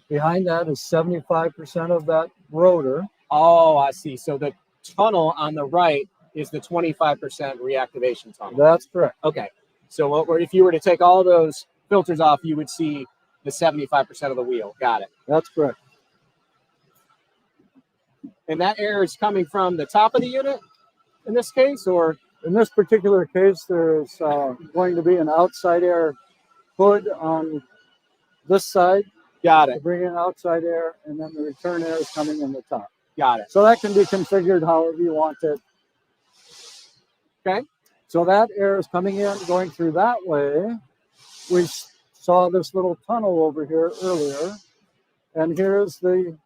Behind that is 75% of that rotor. Oh, I see. So the tunnel on the right is the 25% reactivation tunnel. That's correct. Okay. So if you were to take all those filters off, you would see the 75% of the wheel. Got it. That's correct. And that air is coming from the top of the unit in this case, or? In this particular case, there's going to be an outside air hood on this side. Got to it. bring in outside air, and then the return air is coming in the top. Got it. So that can be configured however you want it. Okay. So that air is coming in, going through that way. We saw this little tunnel over here earlier, and here's the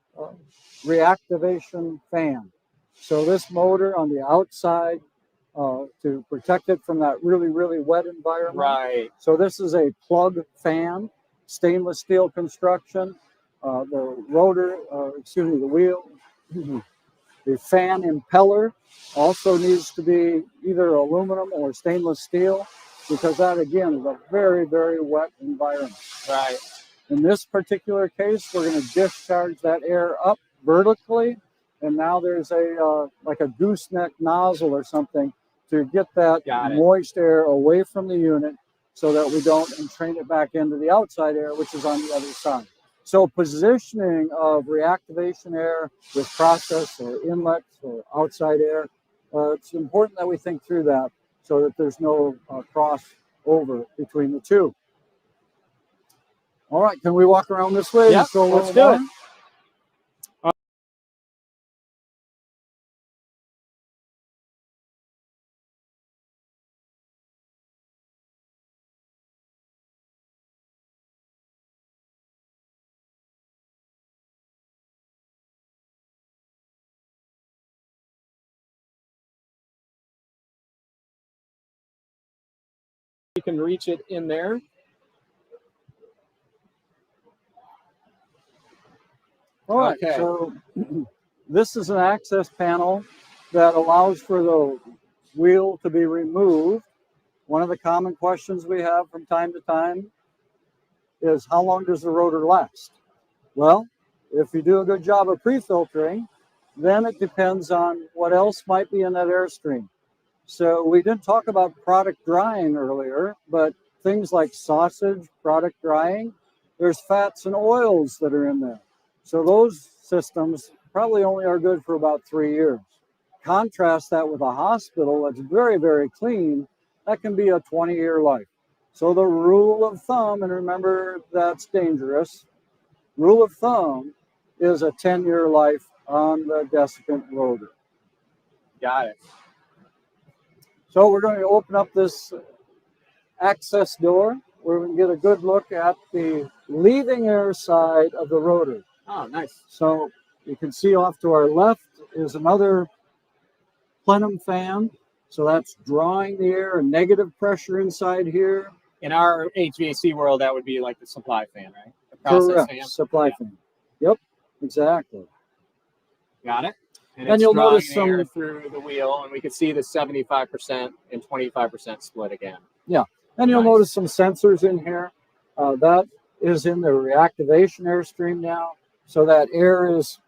reactivation fan. So this motor on the outside to protect it from that really, really wet environment. Right. So this is a plug fan, stainless steel construction. The rotor, the wheel, the fan impeller also needs to be either aluminum or stainless steel, because that again is a very, very wet environment. Right. In this particular case, we're going to discharge that air up vertically, and now there's a like a gooseneck nozzle or something to get that moist air away from the unit so that we don't entrain it back into the outside air, which is on the other side. So positioning of reactivation air with process or inlets or outside air, it's important that we think through that so that there's no crossover between the two. All right, can we walk around this way? Yeah, let's do it. You can reach it in there. All right, so this is an access panel that allows for the wheel to be removed. One of the common questions we have from time to time is, how long does the rotor last? Well, if you do a good job of pre-filtering, then it depends on what else might be in that airstream. So we didn't talk about product drying earlier, but things like sausage, product drying, there's fats and oils that are in there. So those systems probably only are good for about 3 years. Contrast that with a hospital that's very, very clean, that can be a 20-year life. So the rule of thumb, and remember that's dangerous, rule of thumb is a 10-year life on the desiccant rotor. Got it. So we're going to open up this access door where we can get a good look at the leaving air side of the rotor. Oh, nice. So you can see off to our left is another plenum fan. So that's drawing the air, a negative pressure inside here. In our HVAC world, that would be like the supply fan, right? The process Correct. Fan. Supply fan. Yep, exactly. Got it. And then you'll notice some air through the wheel, and we can see the 75% and 25% split again. Yeah, and you'll notice some sensors in here. That is in the reactivation airstream now. So that air is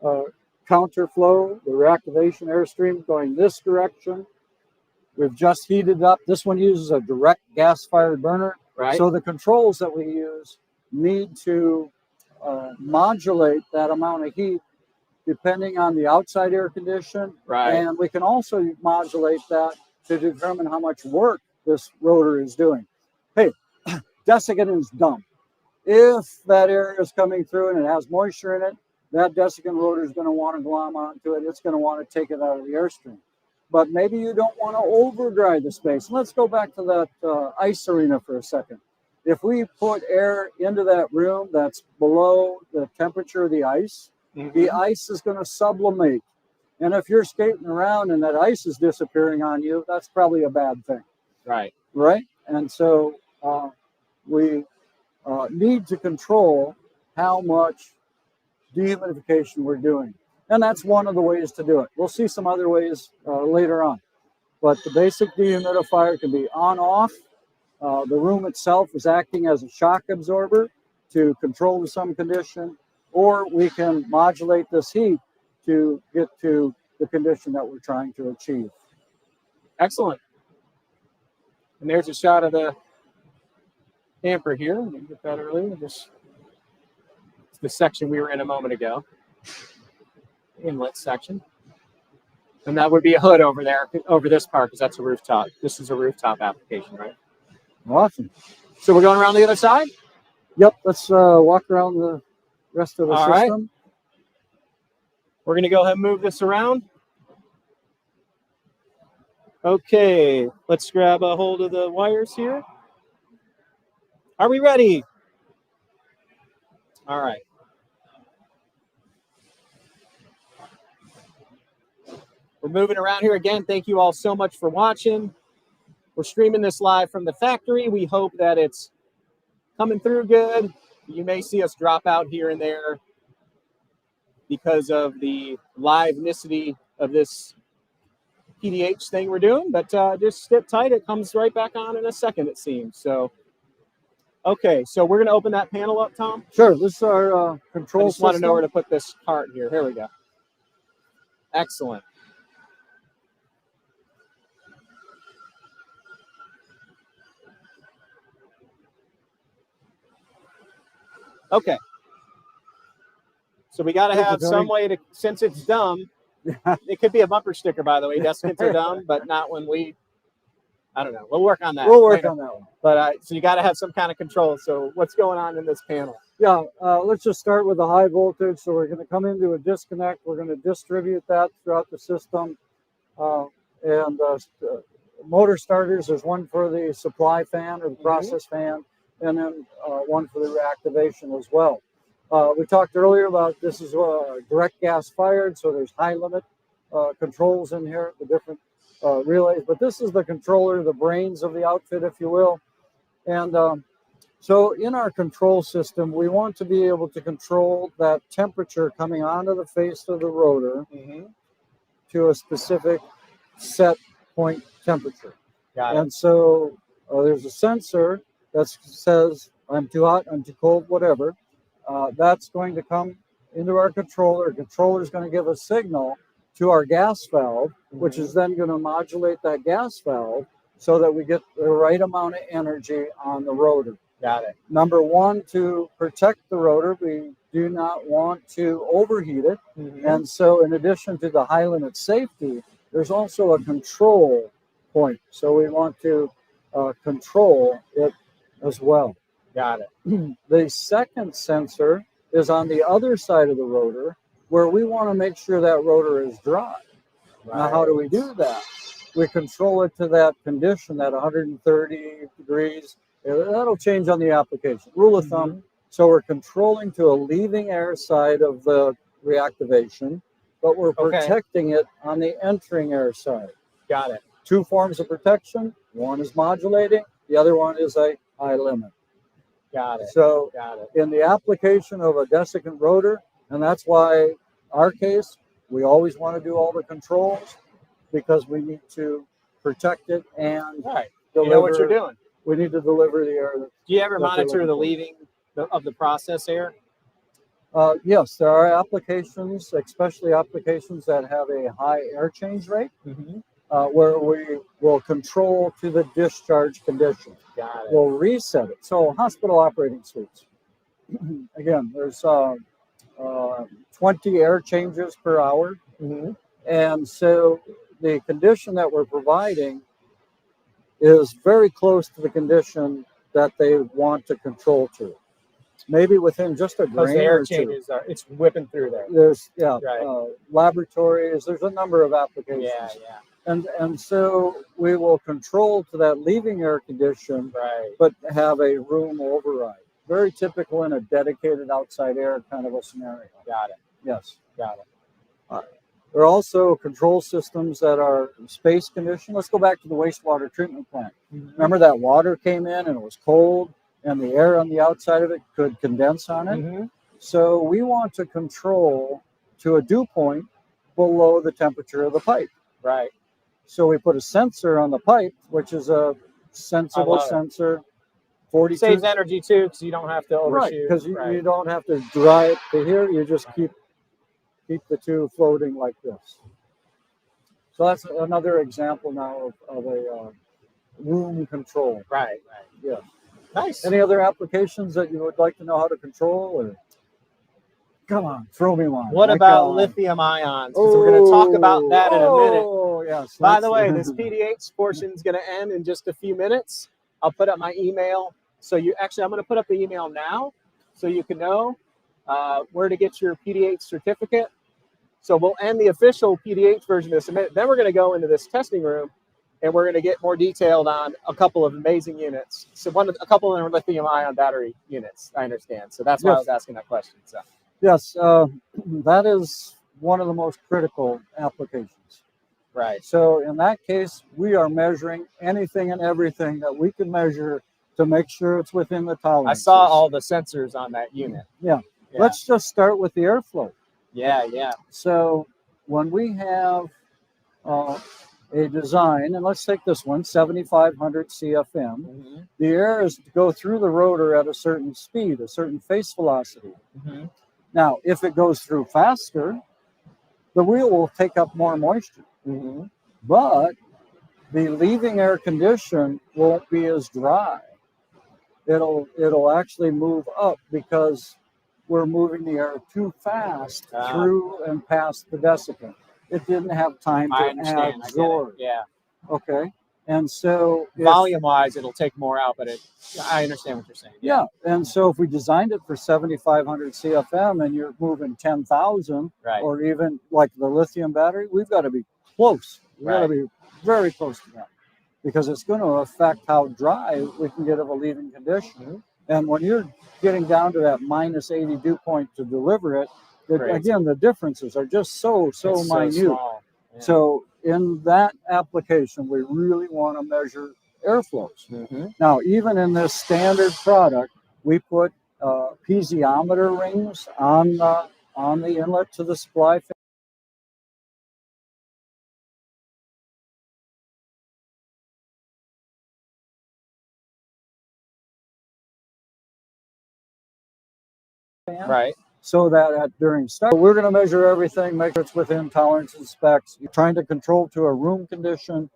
counterflow, the reactivation airstream going this direction. We've just heated up. This one uses a direct gas-fired burner. Right. So the controls that we use need to modulate that amount of heat depending on the outside air condition. Right. And we can also modulate that to determine how much work this rotor is doing. Hey, desiccant is dumb. If that air is coming through and it has moisture in it, that desiccant rotor is going to want to glom onto it. It's going to want to take it out of the airstream. But maybe you don't want to over-dry the space. Let's go back to that ice arena for a second. If we put air into that room that's below the temperature of the ice, the ice is going to sublimate. And if you're skating around and that ice is disappearing on you, that's probably a bad thing. Right. Right? And so we need to control how much dehumidification we're doing. And that's one of the ways to do it. We'll see some other ways later on. But the basic dehumidifier can be on-off. The room itself is acting as a shock absorber to control the some condition, or we can modulate this heat to get to the condition that we're trying to achieve. Excellent. And there's a shot of the hamper here. We didn't get that earlier. It's the section we were in a moment ago. Inlet section. And that would be a hood over there, over this part, because that's a rooftop. This is a rooftop application, right? Awesome. So we're going around the other side? Yep, let's walk around the rest of the All system. right. We're going to go ahead and move this around. Okay, let's grab a hold of the wires here. Are we ready? All right. We're moving around here again. Thank you all so much for watching. We're streaming this live from the factory. We hope that it's coming through good. You may see us drop out here and there because of the livenicity of this PDH thing we're doing, but just sit tight. It comes right back on in a second, it seems. So, okay, so we're going to open that panel up, Tom. Sure, this is our control I just system. want to know where to put this cart here. Here we go. Excellent. Okay. So we got to have some way to, since it's dumb, it could be a bumper sticker, by the way. Desiccants are dumb, but not when we, I don't know. We'll work on that. We'll work on that one. But so you got to have some kind of control. So what's going on in this panel? Yeah, let's just start with the high voltage. So we're going to come into a disconnect. We're going to distribute that throughout the system. Motor starters, there's one for the supply fan or the process fan, and then one for the reactivation as well. We talked earlier about this is direct gas fired, so there's high limit controls in here, the different relays. But this is the controller, the brains of the outfit, if you will. And so in our control system, we want to be able to control that temperature coming onto the face of the rotor to a specific set point temperature. And so there's a sensor that says, I'm too hot, I'm too cold, whatever. That's going to come into our controller. The controller is going to give a signal to our gas valve, which is then going to modulate that gas valve so that we get the right amount of energy on the rotor. Got it. Number one, to protect the rotor, we do not want to overheat it. And so in addition to the high limit safety, there's also a control point. So we want to control it as well. Got it. The second sensor is on the other side of the rotor where we want to make sure that rotor is dry. Now, how do we do that? We control it to that condition, that 130 degrees. That'll change on the application. Rule of thumb. So we're controlling to a leaving air side of the reactivation, but we're protecting it on the entering air side. Got it. Two forms of protection. One is modulating. The other one is a high limit. Got it. So Got it. in the application of a desiccant rotor, and that's why our case, we always want to do all the controls because we need to protect it and deliver. You know what you're doing. We need to deliver the air. Do you ever monitor the leaving of the process air? Yes, there are applications, especially applications that have a high air change rate, where we will control to the discharge condition. Got it. We'll reset it. So hospital operating suites. Again, there's 20 air changes per hour. And so the condition that we're providing is very close to the condition that they want to control to. Maybe within just a grain air or two. changes it's whipping through there. There's Right. Laboratories. There's a number of applications. And so we will control to that leaving air condition, but have a room override. Very typical in a dedicated outside air kind of a scenario. Got it. Yes. Got it. There are also control systems that are space conditioned. Let's go back to the wastewater treatment plant. Remember that water came in and it was cold and the air on the outside of it could condense on it? So we want to control to a dew point below the temperature of the pipe. Right. So we put a sensor on the pipe, which is a sensible sensor. 42. Saves energy too, because you don't have to overshoot. Right, because you don't have to dry it to here. You just keep the two floating like this. So that's another example now of a room control. Right. Yeah. Nice. Any other applications that you would like to know how to control? Or come on, throw me one. What about lithium ions? Because we're going to talk about that in a minute. Oh, yes. By the way, this PDH portion is going to end in just a few minutes. I'll put up my email. So I'm going to put up the email now so you can know where to get your PDH certificate. So we'll end the official PDH version of this in a minute. Then we're going to go into this testing room, and we're going to get more detailed on a couple of amazing units. So a couple of them are lithium-ion battery units, I understand. So that's why I was asking that question. So. Yes, that is one of the most critical applications. Right. So in that case, we are measuring anything and everything that we can measure to make sure it's within the tolerances. I saw all the sensors on that unit. Yeah. Let's just start with the airflow. Yeah. So when we have a design, and let's take this one, 7,500 CFM, the air is to go through the rotor at a certain speed, a certain face velocity. Now, if it goes through faster, the wheel will take up more moisture. But the leaving air condition won't be as dry. It'll actually move up because we're moving the air too fast through and past the desiccant. It didn't have time to absorb. Yeah. Okay. And so volume-wise, it'll take more out, but I understand what you're saying. Yeah. And so if we designed it for 7,500 CFM and you're moving 10,000, or even like the lithium battery, we've got to be close. We've got to be very close to that because it's going to affect how dry we can get of a leaving condition. And when you're getting down to that minus 80 dew point to deliver it, again, the differences are just so minute. Small. Yeah. So in that application, we really want to measure airflows. Now, even in this standard product, we put piezometer rings on the inlet to the supply fan. Right. So that during start, we're going to measure everything, make sure it's within tolerance and specs. You're trying to control to a room condition,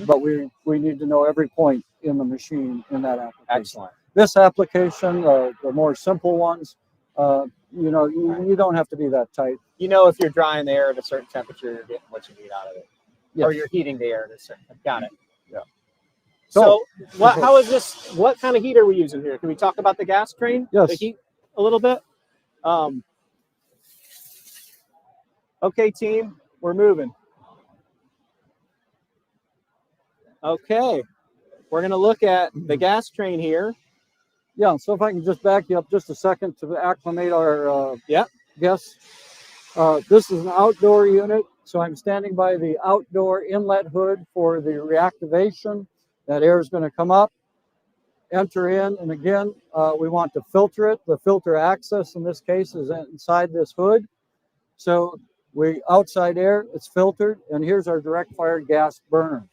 but we need to know every point in the machine in that application. Excellent. This application, the more simple ones, you don't have to be that tight. If you're drying the air at a certain temperature, you're getting what you need out of it. Yes. Or you're heating the air at a certain. Got it. Yeah. So how is this? What kind of heat are we using here? Can we talk about the gas train? Yes. The heat a little bit. Okay, team, we're moving. Okay, we're going to look at the gas train here. Yeah, so if I can just back you up just a second to acclimate our guests. This is an outdoor unit, so I'm standing by the outdoor inlet hood for the reactivation. That air is going to come up, enter in, and again, we want to filter it. The filter access in this case is inside this hood. So outside air, it's filtered, and here's our direct fired gas burner.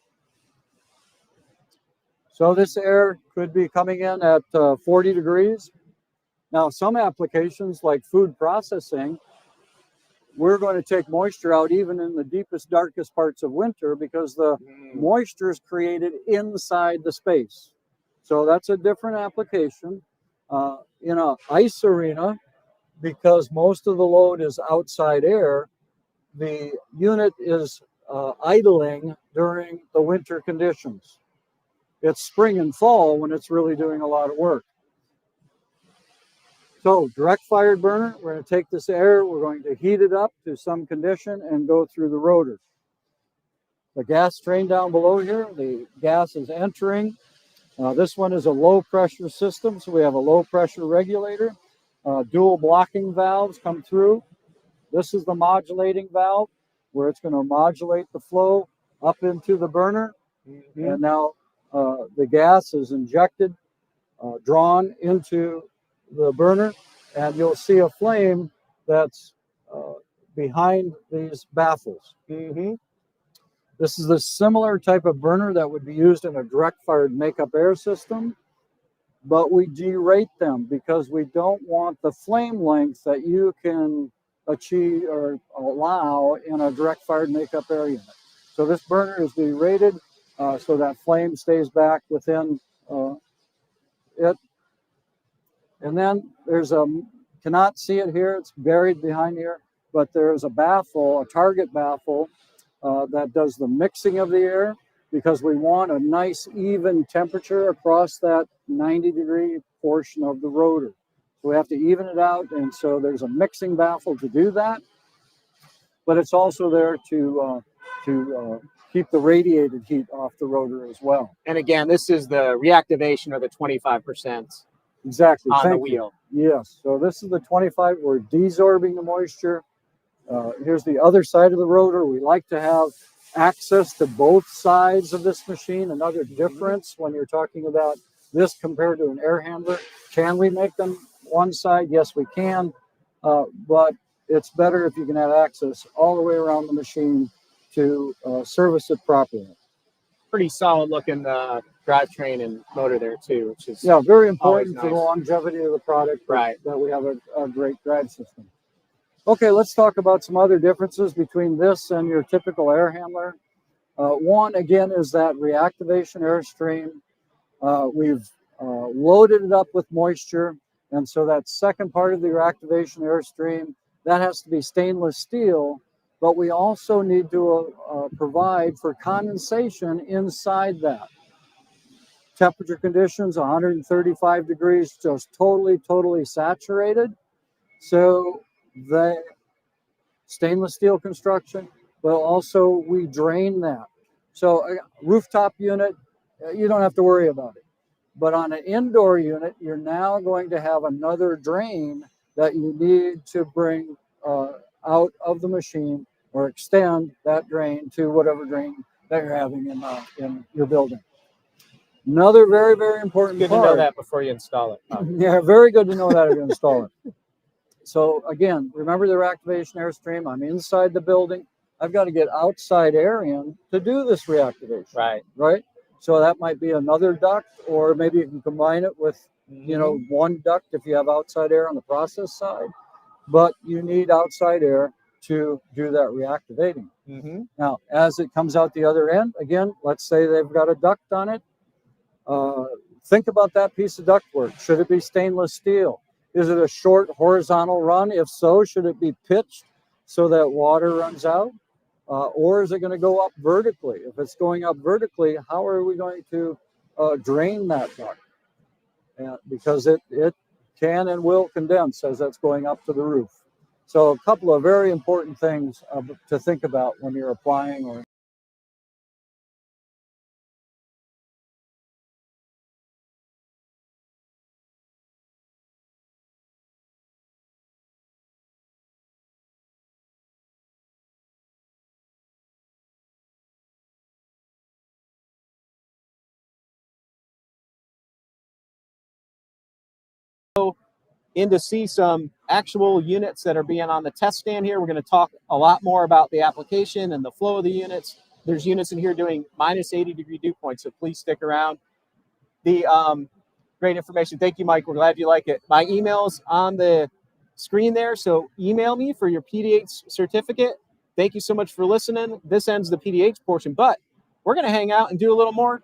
So this air could be coming in at 40 degrees. Now, some applications like food processing, we're going to take moisture out even in the deepest, darkest parts of winter because the moisture is created inside the space. So that's a different application. In an ice arena, because most of the load is outside air, the unit is idling during the winter conditions. It's spring and fall when it's really doing a lot of work. So direct fired burner, we're going to take this air, we're going to heat it up to some condition and go through the rotor. The gas train down below here, the gas is entering. This one is a low pressure system, so we have a low pressure regulator. Dual blocking valves come through. This is the modulating valve where it's going to modulate the flow up into the burner. And now the gas is injected, drawn into the burner, and you'll see a flame that's behind these baffles. This is a similar type of burner that would be used in a direct-fired makeup air system, but we derate them because we don't want the flame length that you can achieve or allow in a direct-fired makeup air unit. So this burner is being rated so that flame stays back within it. And then there's cannot see it here, it's buried behind here, but there's a baffle, a target baffle that does the mixing of the air, because we want a nice even temperature across that 90-degree portion of the rotor. So we have to even it out, and so there's a mixing baffle to do that. But it's also there to keep the radiated heat off the rotor as well. And again, this is the reactivation or the 25%. Exactly. On the wheel. Yes. So this is the 25. We're desorbing the moisture. Here's the other side of the rotor. We like to have access to both sides of this machine. Another difference when you're talking about this compared to an air handler. Can we make them one side? Yes, we can. But it's better if you can have access all the way around the machine to service it properly. Pretty solid looking drivetrain and motor there too, which is very important nice for the longevity of the product. Right. That we have a great drive system. Okay, let's talk about some other differences between this and your typical air handler. One, again, is that reactivation airstream. We've loaded it up with moisture, and so that second part of the reactivation airstream, that has to be stainless steel, but we also need to provide for condensation inside that. Temperature conditions, 135 degrees, just totally saturated. So the stainless steel construction, but also we drain that. So a rooftop unit, you don't have to worry about it. But on an indoor unit, you're now going to have another drain that you need to bring out of the machine or extend that drain to whatever drain that you're having in your building. Another very, very important part. Good to know that before you install it. Yeah, very good to know that if you install it. So again, remember the reactivation airstream. I'm inside the building. I've got to get outside air in to do this reactivation. Right. So that might be another duct, or maybe you can combine it with, one duct if you have outside air on the process side. But you need outside air to do that reactivating. Now, as it comes out the other end, again, let's say they've got a duct on it. Think about that piece of ductwork. Should it be stainless steel? Is it a short horizontal run? If so, should it be pitched so that water runs out? Or is it going to go up vertically? If it's going up vertically, how are we going to drain that duct? Because it can and will condense as that's going up to the roof. So a couple of very important things to think about when you're applying or in to see some actual units that are being on the test stand here. We're going to talk a lot more about the application and the flow of the units. There's units in here doing minus 80-degree dew points, so please stick around. The great information. Thank you, Mike. We're glad you like it. My email's on the screen there, so email me for your PDH certificate. Thank you so much for listening. This ends the PDH portion, but we're going to hang out and do a little more,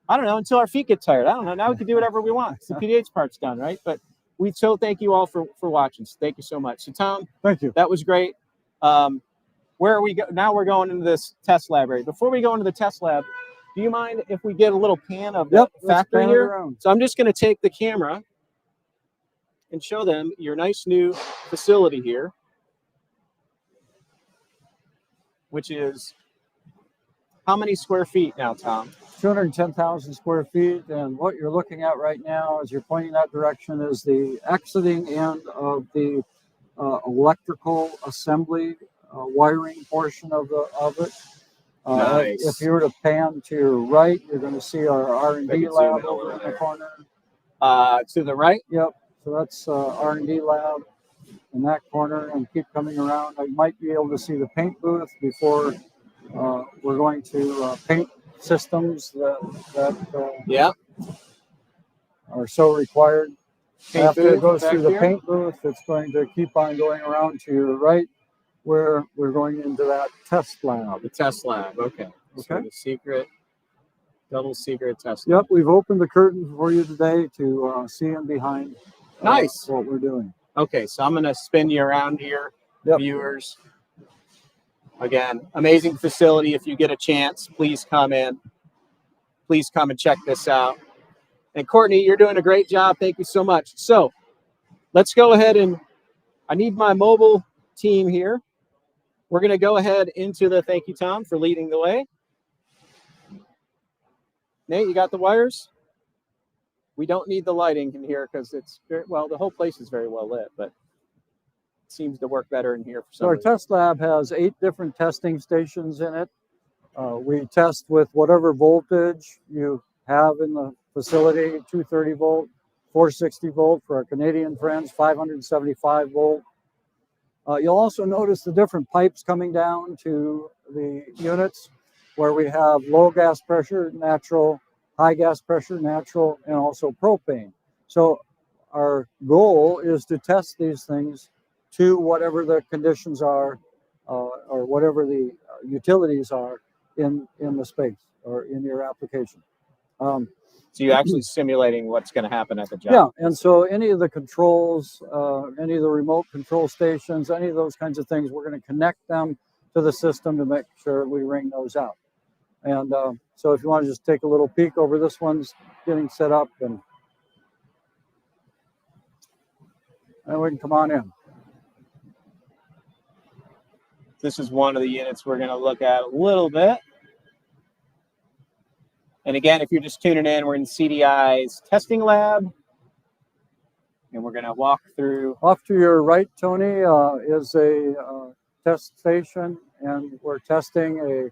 I don't know, until our feet get tired. I don't know. Now we can do whatever we want. The PDH part's done, right? But we so thank you all for watching. So thank you so much. So Tom, thank you. That was great. Where are we go? Now we're going into this test lab area. Before we go into the test lab, do you mind if we get a little pan of the factory here? So I'm just going to take the camera and show them your nice new facility here, which is how many square feet now, Tom? 210,000 square feet, and what you're looking at right now as you're pointing that direction is the exiting end of the electrical assembly wiring portion of it. Nice. If you were to pan to your right, you're going to see our R&D lab over in the corner. To the right? Yep. So that's R&D lab in that corner, and keep coming around. I might be able to see the paint booth before we're going to paint systems that are so required. After it goes through the paint booth, it's going to keep on going around to your right, where we're going into that test lab. The test lab, okay. So Okay. the secret, double secret test lab. Yep, we've opened the curtain for you today to see in behind Nice. what we're doing. Okay, so I'm going to spin you around here, Yep. viewers. Again, amazing facility. If you get a chance, please come in. Please come and check this out. And Courtney, you're doing a great job. Thank you so much. So let's go ahead and I need my mobile team here. We're going to go ahead into the, thank you, Tom, for leading the way. Nate, you got the wires? We don't need the lighting in here because it's, well, the whole place is very well lit, but it seems to work better in here for some So our reason. test lab has 8 different testing stations in it. We test with whatever voltage you have in the facility, 230 volt, 460 volt for our Canadian friends, 575 volt. You'll also notice the different pipes coming down to the units where we have low gas pressure, natural, high gas pressure, natural, and also propane. So our goal is to test these things to whatever the conditions are or whatever the utilities are in the space or in your application. So you're actually simulating what's going to happen at the job. Yeah, and so any of the controls, any of the remote control stations, any of those kinds of things, we're going to connect them to the system to make sure we ring those out. And so if you want to just take a little peek over, this one's getting set up, and we can come on in. This is one of the units we're going to look at a little bit. And again, if you're just tuning in, we're in CDI's testing lab. And we're going to walk through. Off to your right, Tony, is a test station, and we're testing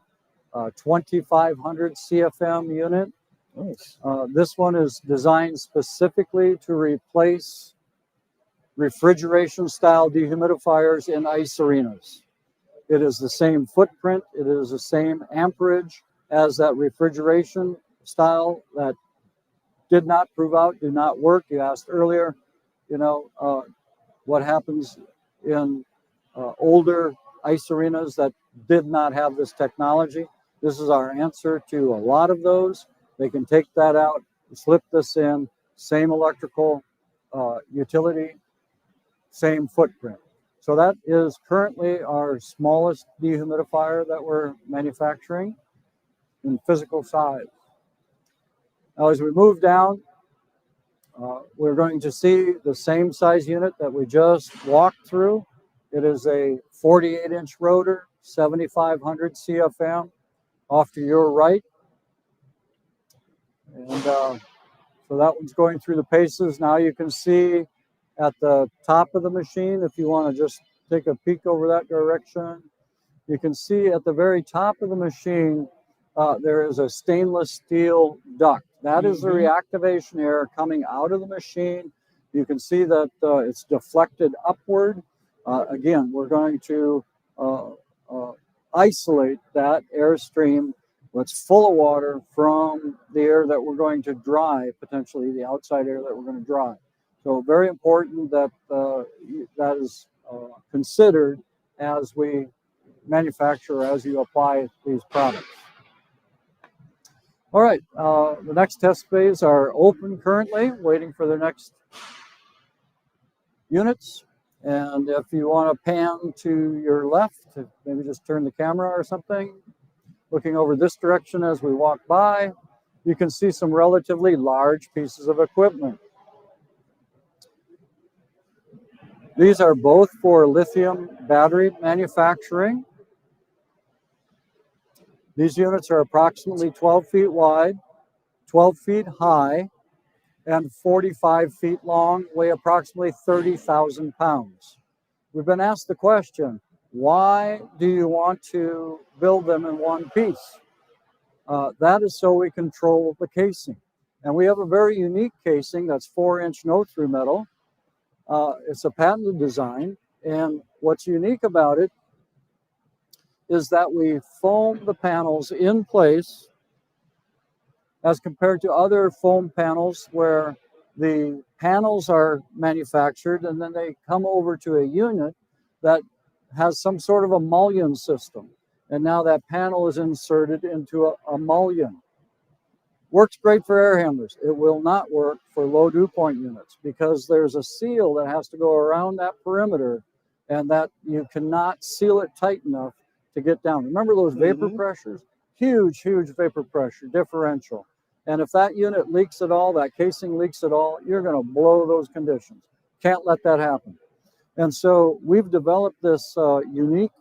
a 2500 CFM unit. Nice. This one is designed specifically to replace refrigeration-style dehumidifiers in ice arenas. It is the same footprint. It is the same amperage as that refrigeration style that did not prove out, did not work. You asked earlier, what happens in older ice arenas that did not have this technology. This is our answer to a lot of those. They can take that out, slip this in, same electrical utility, same footprint. So that is currently our smallest dehumidifier that we're manufacturing in physical size. Now, as we move down, we're going to see the same size unit that we just walked through. It is a 48-inch rotor, 7500 CFM, off to your right. And so that one's going through the paces. Now you can see at the top of the machine, if you want to just take a peek over that direction, you can see at the very top of the machine, there is a stainless steel duct. That is the reactivation air coming out of the machine. You can see that it's deflected upward. Again, we're going to isolate that airstream that's full of water from the air that we're going to dry, potentially the outside air that we're going to dry. So very important that that is considered as we manufacture, as you apply these products. All right, the next test bays are open currently, waiting for their next units. And if you want to pan to your left, maybe just turn the camera or something, looking over this direction as we walk by, you can see some relatively large pieces of equipment. These are both for lithium battery manufacturing. These units are approximately 12 feet wide, 12 feet high, and 45 feet long, weigh approximately 30,000 pounds. We've been asked the question, why do you want to build them in one piece? That is so we control the casing. And we have a very unique casing that's 4-inch no-through metal. It's a patented design, and what's unique about it is that we foam the panels in place as compared to other foam panels where the panels are manufactured and then they come over to a unit that has some sort of a mullion system. And now that panel is inserted into a mullion. Works great for air handlers. It will not work for low dew point units because there's a seal that has to go around that perimeter, and that you cannot seal it tight enough to get down. Remember those vapor pressures? Huge, huge vapor pressure differential. And if that unit leaks at all, that casing leaks at all, you're going to blow those conditions. Can't let that happen. And so we've developed this unique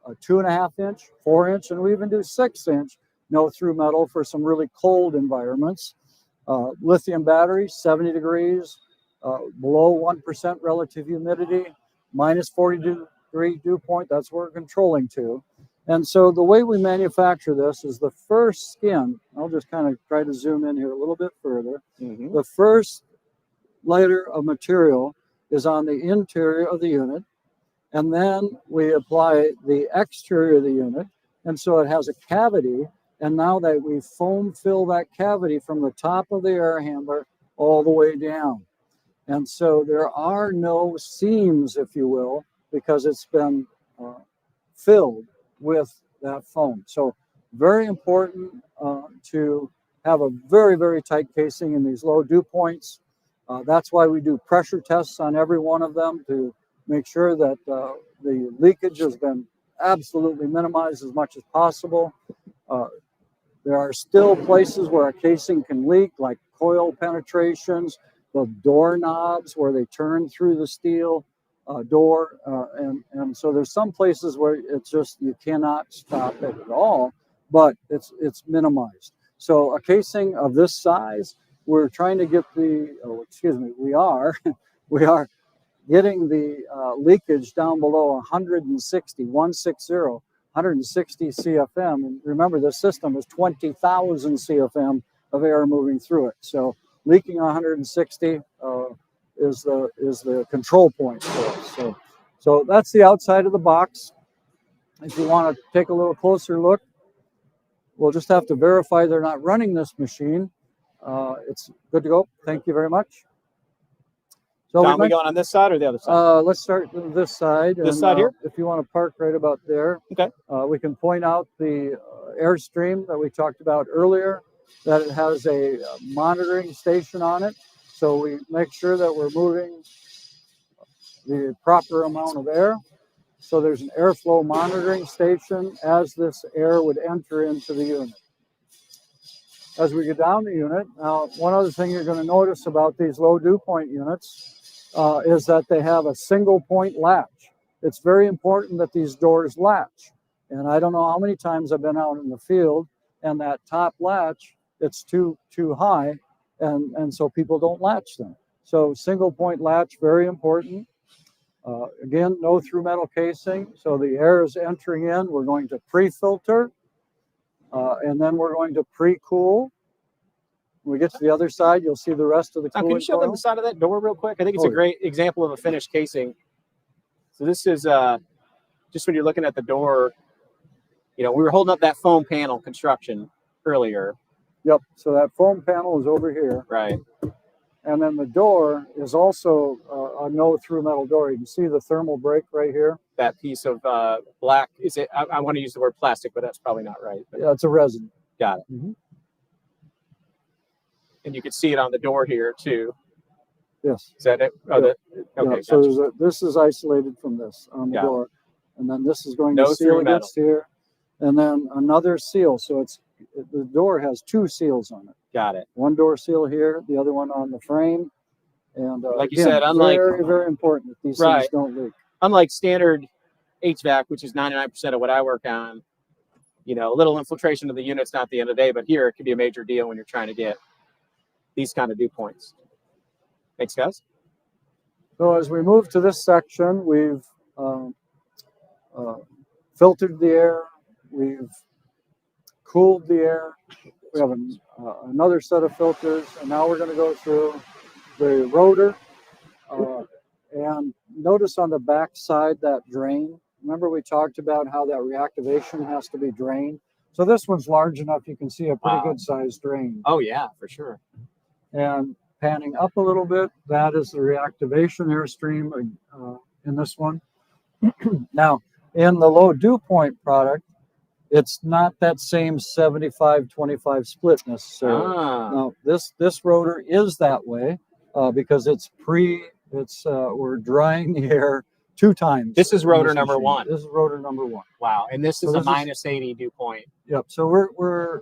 2.5 inch, 4 inch, and we even do 6 inch no through metal for some really cold environments. Lithium battery, 70 degrees, below 1% relative humidity, minus 40-degree dew point. That's where we're controlling to. And so the way we manufacture this is the first skin. I'll just kind of try to zoom in here a little bit further. The first layer of material is on the interior of the unit, and then we apply the exterior of the unit, and so it has a cavity. And now that we foam fill that cavity from the top of the air handler all the way down. And so there are no seams, if you will, because it's been filled with that foam. So very important to have a very, very tight casing in these low dew points. That's why we do pressure tests on every one of them to make sure that the leakage has been absolutely minimized as much as possible. There are still places where a casing can leak, like coil penetrations, the door knobs where they turn through the steel door. And so there's some places where it's just, you cannot stop it at all, but it's minimized. So a casing of this size, we're trying to get we are getting the leakage down below 160 CFM. And remember, this system is 20,000 CFM of air moving through it. So leaking 160 is the control point for us. So that's the outside of the box. If you want to take a little closer look, we'll just have to verify they're not running this machine. It's good to go. Thank you very much. So Tom, we going on this side or the other side? Let's start with this side. This side here? If you want to park right about there. Okay. We can point out the Airstream that we talked about earlier, that it has a monitoring station on it. So we make sure that we're moving the proper amount of air. So there's an airflow monitoring station as this air would enter into the unit. As we get down the unit, now one other thing you're going to notice about these low dew point units is that they have a single point latch. It's very important that these doors latch. And I don't know how many times I've been out in the field and that top latch, it's too high, and so people don't latch them. So single point latch, very important. Again, no through metal casing. So the air is entering in. We're going to pre-filter, and then we're going to pre-cool. When we get to the other side, you'll see the rest of the cooling. Can you show them the side of that door real quick? I think it's a great example of a finished casing. So this is just when you're looking at the door, we were holding up that foam panel construction earlier. Yep. So that foam panel is over here. Right. And then the door is also a no through metal door. You can see the thermal break right here. That piece of black, is it? I want to use the word plastic, but that's probably not right. But yeah, it's a resin. Got it. Mm-hmm. And you can see it on the door here too. Yes. Is that it? Oh, yeah. Okay. Yeah. So this is isolated from this on the door, and then this is going to seal against here, and then another seal. So the door has two seals on it. Got it. One door seal here, the other one on the frame, and like you said, unlike very, very important that these things don't leak. Unlike standard HVAC, which is 99% of what I work on, a little infiltration of the unit's not the end of the day, but here it could be a major deal when you're trying to get these kind of dew points. Thanks, guys. So as we move to this section, we've filtered the air, we've cooled the air, we have another set of filters, and now we're going to go through the rotor. And notice on the back side that drain. Remember we talked about how that reactivation has to be drained? So this one's large enough you can see a pretty good sized drain. Oh yeah, for sure. And panning up a little bit, that is the reactivation airstream in this one. Now, In the low dew point product, it's not that same 75-25 split necessarily. Now, this rotor is that way because we're drying the air 2 times. This is rotor number 1. This is rotor number 1. Wow, and this is a minus 80 dew point. Yep. So we're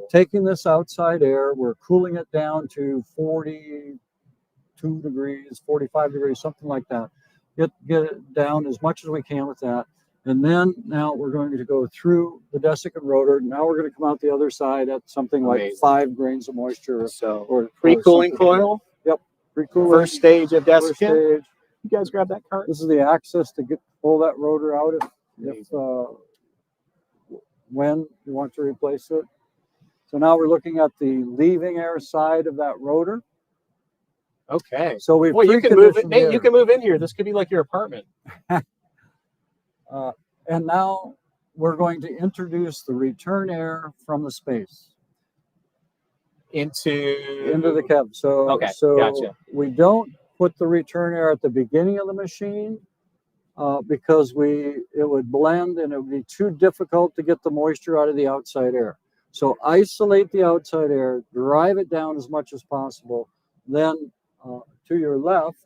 taking this outside air, we're cooling it down to 42 degrees, 45 degrees, something like that. Get it down as much as we can with that. And then now we're going to go through the desiccant rotor. Now we're going to come out the other side at something like 5 grains of moisture. So or pre-cooling coil. Yep. Pre-cooling. First stage of desiccant. First stage. You guys grab that cart. This is the access to pull that rotor out when you want to replace it. So now we're looking at the leaving air side of that rotor. Okay. So we you can move it. Nate, you can move in here. This could be like your apartment. And now we're going to introduce the return air from the space into the cab. So gotcha. We don't put the return air at the beginning of the machine because it would blend and it would be too difficult to get the moisture out of the outside air. So isolate the outside air, drive it down as much as possible. Then to your left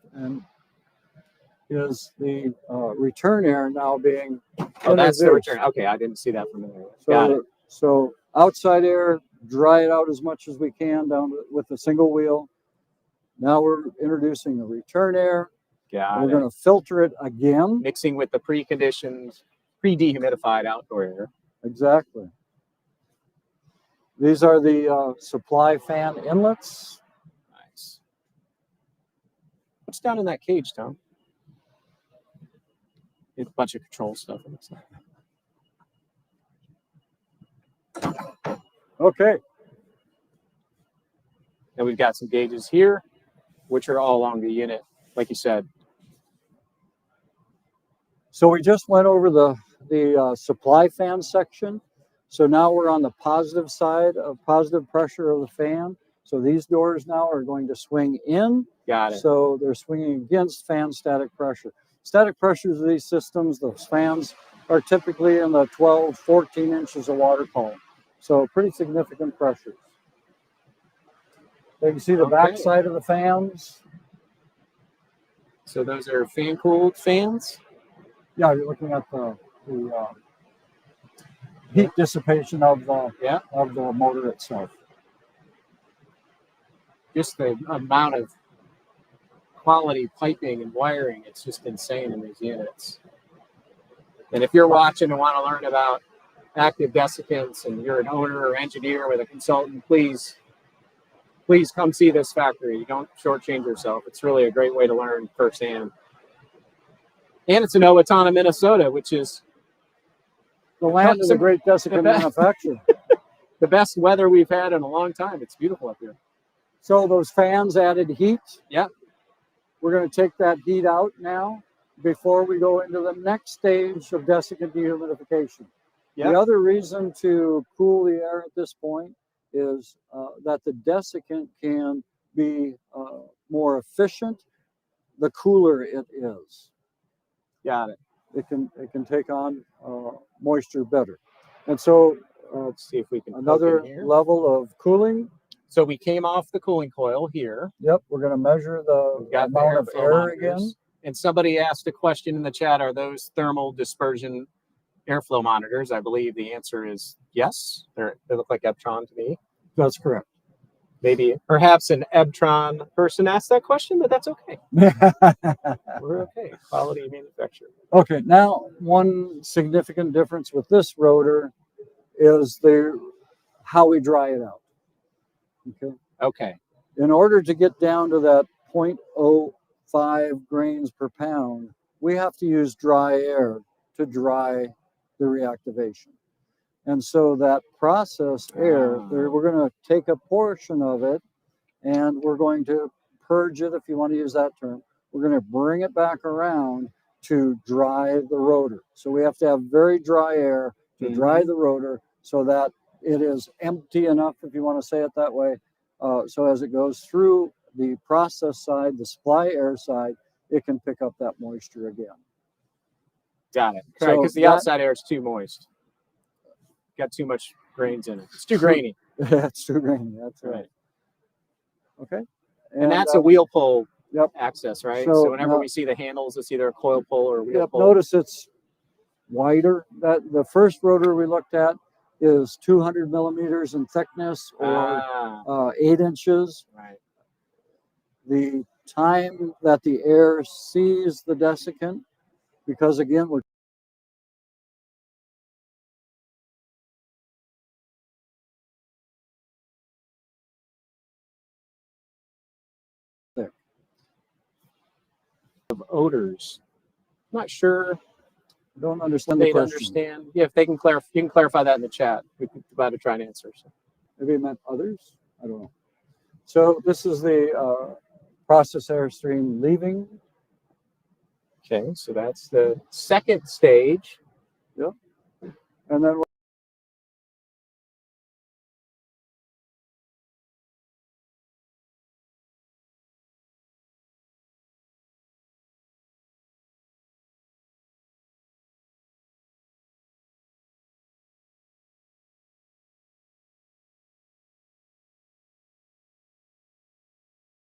is the return air now being that's the return. Okay, I didn't see that from there. Got it. So outside air, dry it out as much as we can with a single wheel. Now we're introducing the return air. We're going to filter it again. Mixing with the pre-conditioned, pre-dehumidified outdoor air. Exactly. These are the supply fan inlets. Nice. What's down in that cage, Tom? It's a bunch of control stuff. Okay. And we've got some gauges here, which are all along the unit, like you said. So we just went over the supply fan section. So now we're on the positive side of positive pressure of the fan. So these doors now are going to swing in. Got it. So they're swinging against fan static pressure. Static pressures of these systems, those fans, are typically in the 12, 14 inches of water column. So pretty significant pressures. So you can see the back side of the fans. So those are fan-cooled fans? Yeah, you're looking at the heat dissipation of the motor itself. Just the amount of quality piping and wiring, it's just insane in these units. And if you're watching and want to learn about active desiccants and you're an owner or engineer with a consultant, please come see this factory. You don't shortchange yourself. It's really a great way to learn firsthand. And it's in Owatonna, Minnesota, which is the land of the great desiccant manufacturer. The best weather we've had in a long time. It's beautiful up here. So those fans added heat. Yeah. We're going to take that heat out now before we go into the next stage of desiccant dehumidification. Yep. The other reason to cool the air at this point is that the desiccant can be more efficient the cooler it is. Got it. It can take on moisture better. And so let's see if we can another level of cooling. So we came off the cooling coil here. Yep, we're going to measure the amount of air again. And somebody asked a question in the chat, are those thermal dispersion airflow monitors? I believe the answer is yes. They look like Ebtron to me. That's correct. Maybe perhaps an Ebtron person asked that question, but that's okay. We're okay. Quality manufacturer. Okay, now one significant difference with this rotor is how we dry it out. Okay. In order to get down to that 0.05 grains per pound, we have to use dry air to dry the reactivation. And so that processed air, we're going to take a portion of it and we're going to purge it, if you want to use that term. We're going to bring it back around to dry the rotor. So we have to have very dry air to dry the rotor so that it is empty enough, if you want to say it that way. So as it goes through the process side, the supply air side, it can pick up that moisture again. Got it. So Right, because the that- outside air is too moist. Got too much grains in it. It's too grainy. That's too grainy. That's right. Okay. And that's a wheel pull Yep. access, right? So So whenever now- we see the handles, it's either a coil pull or a wheel Yep. pull. Notice it's wider. That the first rotor we looked at is 200 millimeters in thickness, or 8 inches. Right. The time that the air sees the desiccant, because again we're Of odors. Not sure don't understand the they'd question. understand. Yeah, if they can clarify, you can clarify that in the chat. We'd be glad to try and answer. So. Maybe it meant others. I don't know. So this is the process air stream leaving. Okay, so that's the second stage. And then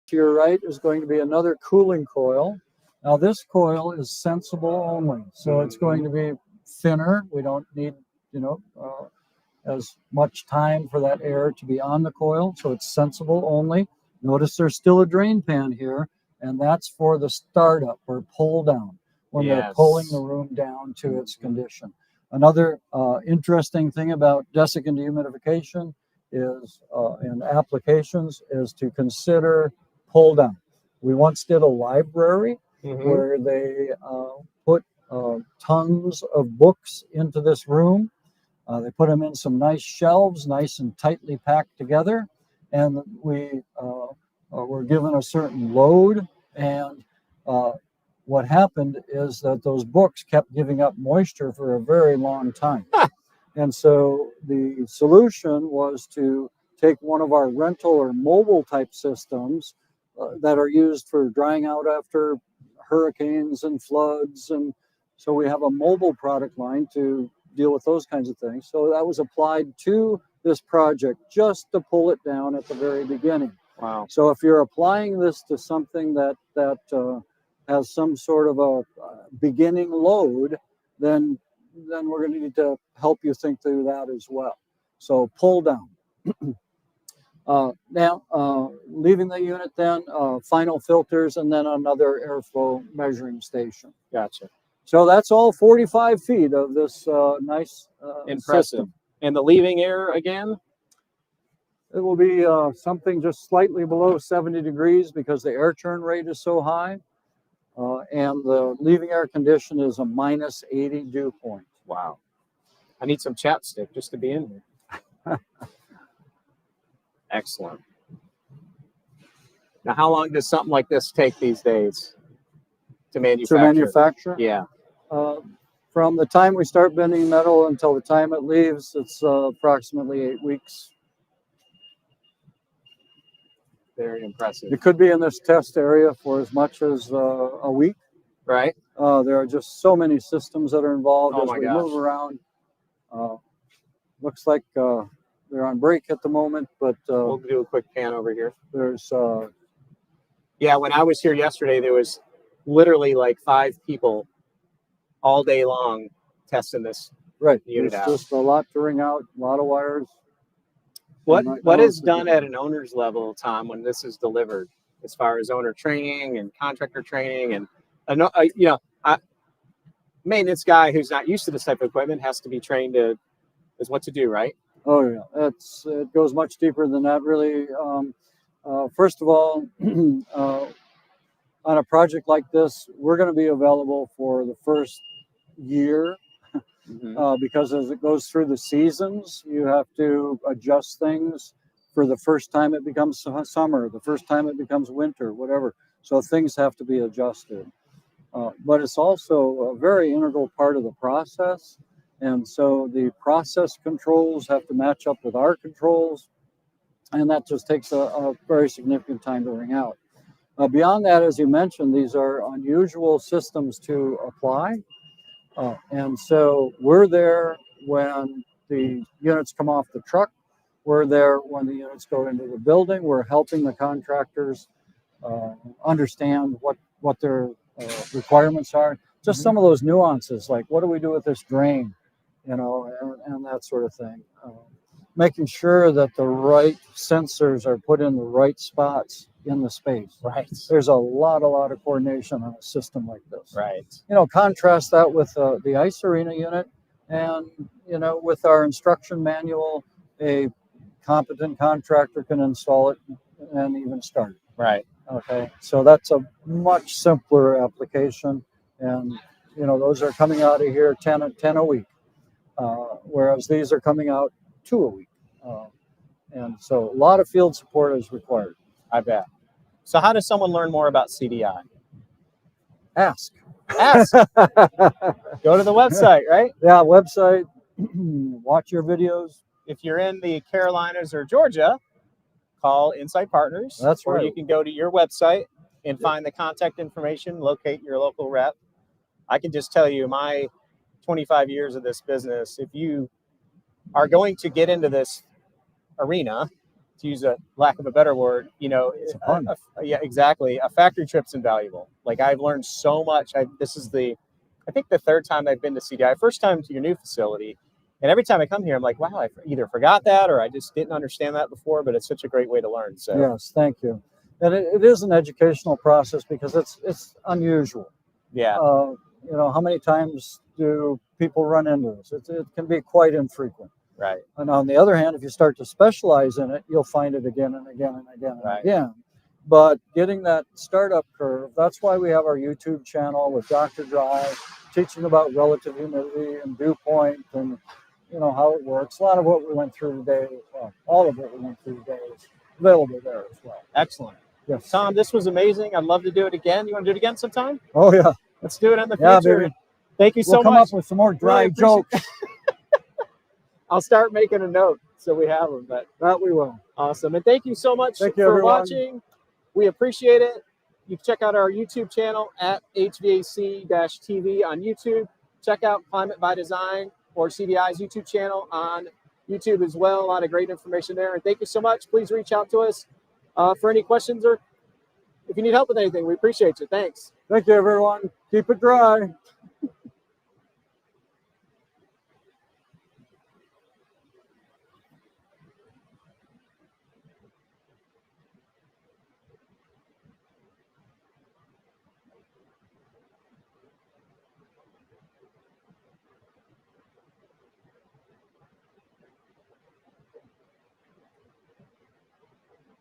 to your right is going to be another cooling coil. Now this coil is sensible only, so it's going to be thinner. We don't need, as much time for that air to be on the coil, so it's sensible only. Notice there's still a drain pan here, and that's for the startup or pull down, when they're pulling the room down to its condition. Another interesting thing about desiccant dehumidification is in applications is to consider pull down. We once did a library where they put tons of books into this room. They put them in some nice shelves, nice and tightly packed together, and we were given a certain load. And what happened is that those books kept giving up moisture for a very long time. And so the solution was to take one of our rental or mobile type systems that are used for drying out after hurricanes and floods. And so we have a mobile product line to deal with those kinds of things. So that was applied to this project just to pull it down at the very beginning. Wow. So if you're applying this to something that has some sort of a beginning load, then we're going to need to help you think through that as well. So pull down. Now, leaving the unit then, final filters, and then another airflow measuring station. Gotcha. So that's all 45 feet of this nice Impressive. system. And the leaving air again? It will be something just slightly below 70 degrees because the air turn rate is so high. And the leaving air condition is a minus 80 dew point. Wow. I need some chapstick just to be in here. Excellent. Now, how long does something like this take these days to manufacture? To manufacture? Yeah. From the time we start bending metal until the time it leaves, it's approximately 8 weeks. Very impressive. It could be in this test area for as much as a week. Right? There are just so many systems that are involved Oh as my we gosh. move around. Looks like they're on break at the moment, but We'll do a quick pan over here. there's Yeah, when I was here yesterday, there was literally like 5 people all day long testing this. right. Unit There's out. just a lot to ring out, a lot of wires. What is done at an owner's level, Tom, when this is delivered, as far as owner training and contractor training and maintenance guy who's not used to this type of equipment has to be trained as what to do, right? Oh yeah, it goes much deeper than that, really. First of all, on a project like this, we're going to be available for the first year because as it goes through the seasons, you have to adjust things for the first time it becomes summer, the first time it becomes winter, whatever. So things have to be adjusted. But it's also a very integral part of the process. And so the process controls have to match up with our controls. And that just takes a very significant time to ring out. Beyond that, as you mentioned, these are unusual systems to apply. And so we're there when the units come off the truck. We're there when the units go into the building. We're helping the contractors understand what their requirements are. Just some of those nuances, like what do we do with this drain, and that sort of thing. Making sure that the right sensors are put in the right spots in the space. Right. There's a lot of coordination on a system like this. Right. Contrast that with the ice arena unit, and with our instruction manual, a competent contractor can install it and even start it. Right. Okay. So that's a much simpler application, and those are coming out of here 10 a week, whereas these are coming out 2 a week. And so a lot of field support is required. I bet. So how does someone learn more about CDI? Ask. Go to the website, right? Yeah, website. Watch your videos. If you're in the Carolinas or Georgia, call Insight Partners. That's right. Or you can go to your website and find the contact information, locate your local rep. I can just tell you, my 25 years of this business, if you are going to get into this arena, to use a lack of a better word, It's fun. Yeah, exactly. A factory trip's invaluable. Like, I've learned so much. This is I think the third time I've been to CDI. First time to your new facility. And every time I come here, I'm like, wow, I either forgot that or I just didn't understand that before, but it's such a great way to learn. So yes, thank you. And it is an educational process because it's unusual. Yeah. How many times do people run into this? It can be quite infrequent. Right. And on the other hand, if you start to specialize in it, you'll find it again and again and again and again. But getting that startup curve, that's why we have our YouTube channel with Dr. Dry, teaching about relative humidity and dew point and how it works. A lot of what we went through today, all of what we went through today is available there as well. Excellent. Yes. Tom, this was amazing. I'd love to do it again. You want to do it again sometime? Oh, yeah. Let's do it in the future. Baby. Thank you so We'll come much. up with some more dry Really jokes. I'll start making a note so we have them. But that we will. Awesome. And thank you so much for everyone. watching. We appreciate it. You can check out our YouTube channel at HVAC-TV on YouTube. Check out Climate by Design or CDI's YouTube channel on YouTube as well. A lot of great information there. And thank you so much. Please reach out to us for any questions or if you need help with anything. We appreciate you. Thanks. Thank you, everyone. Keep it dry.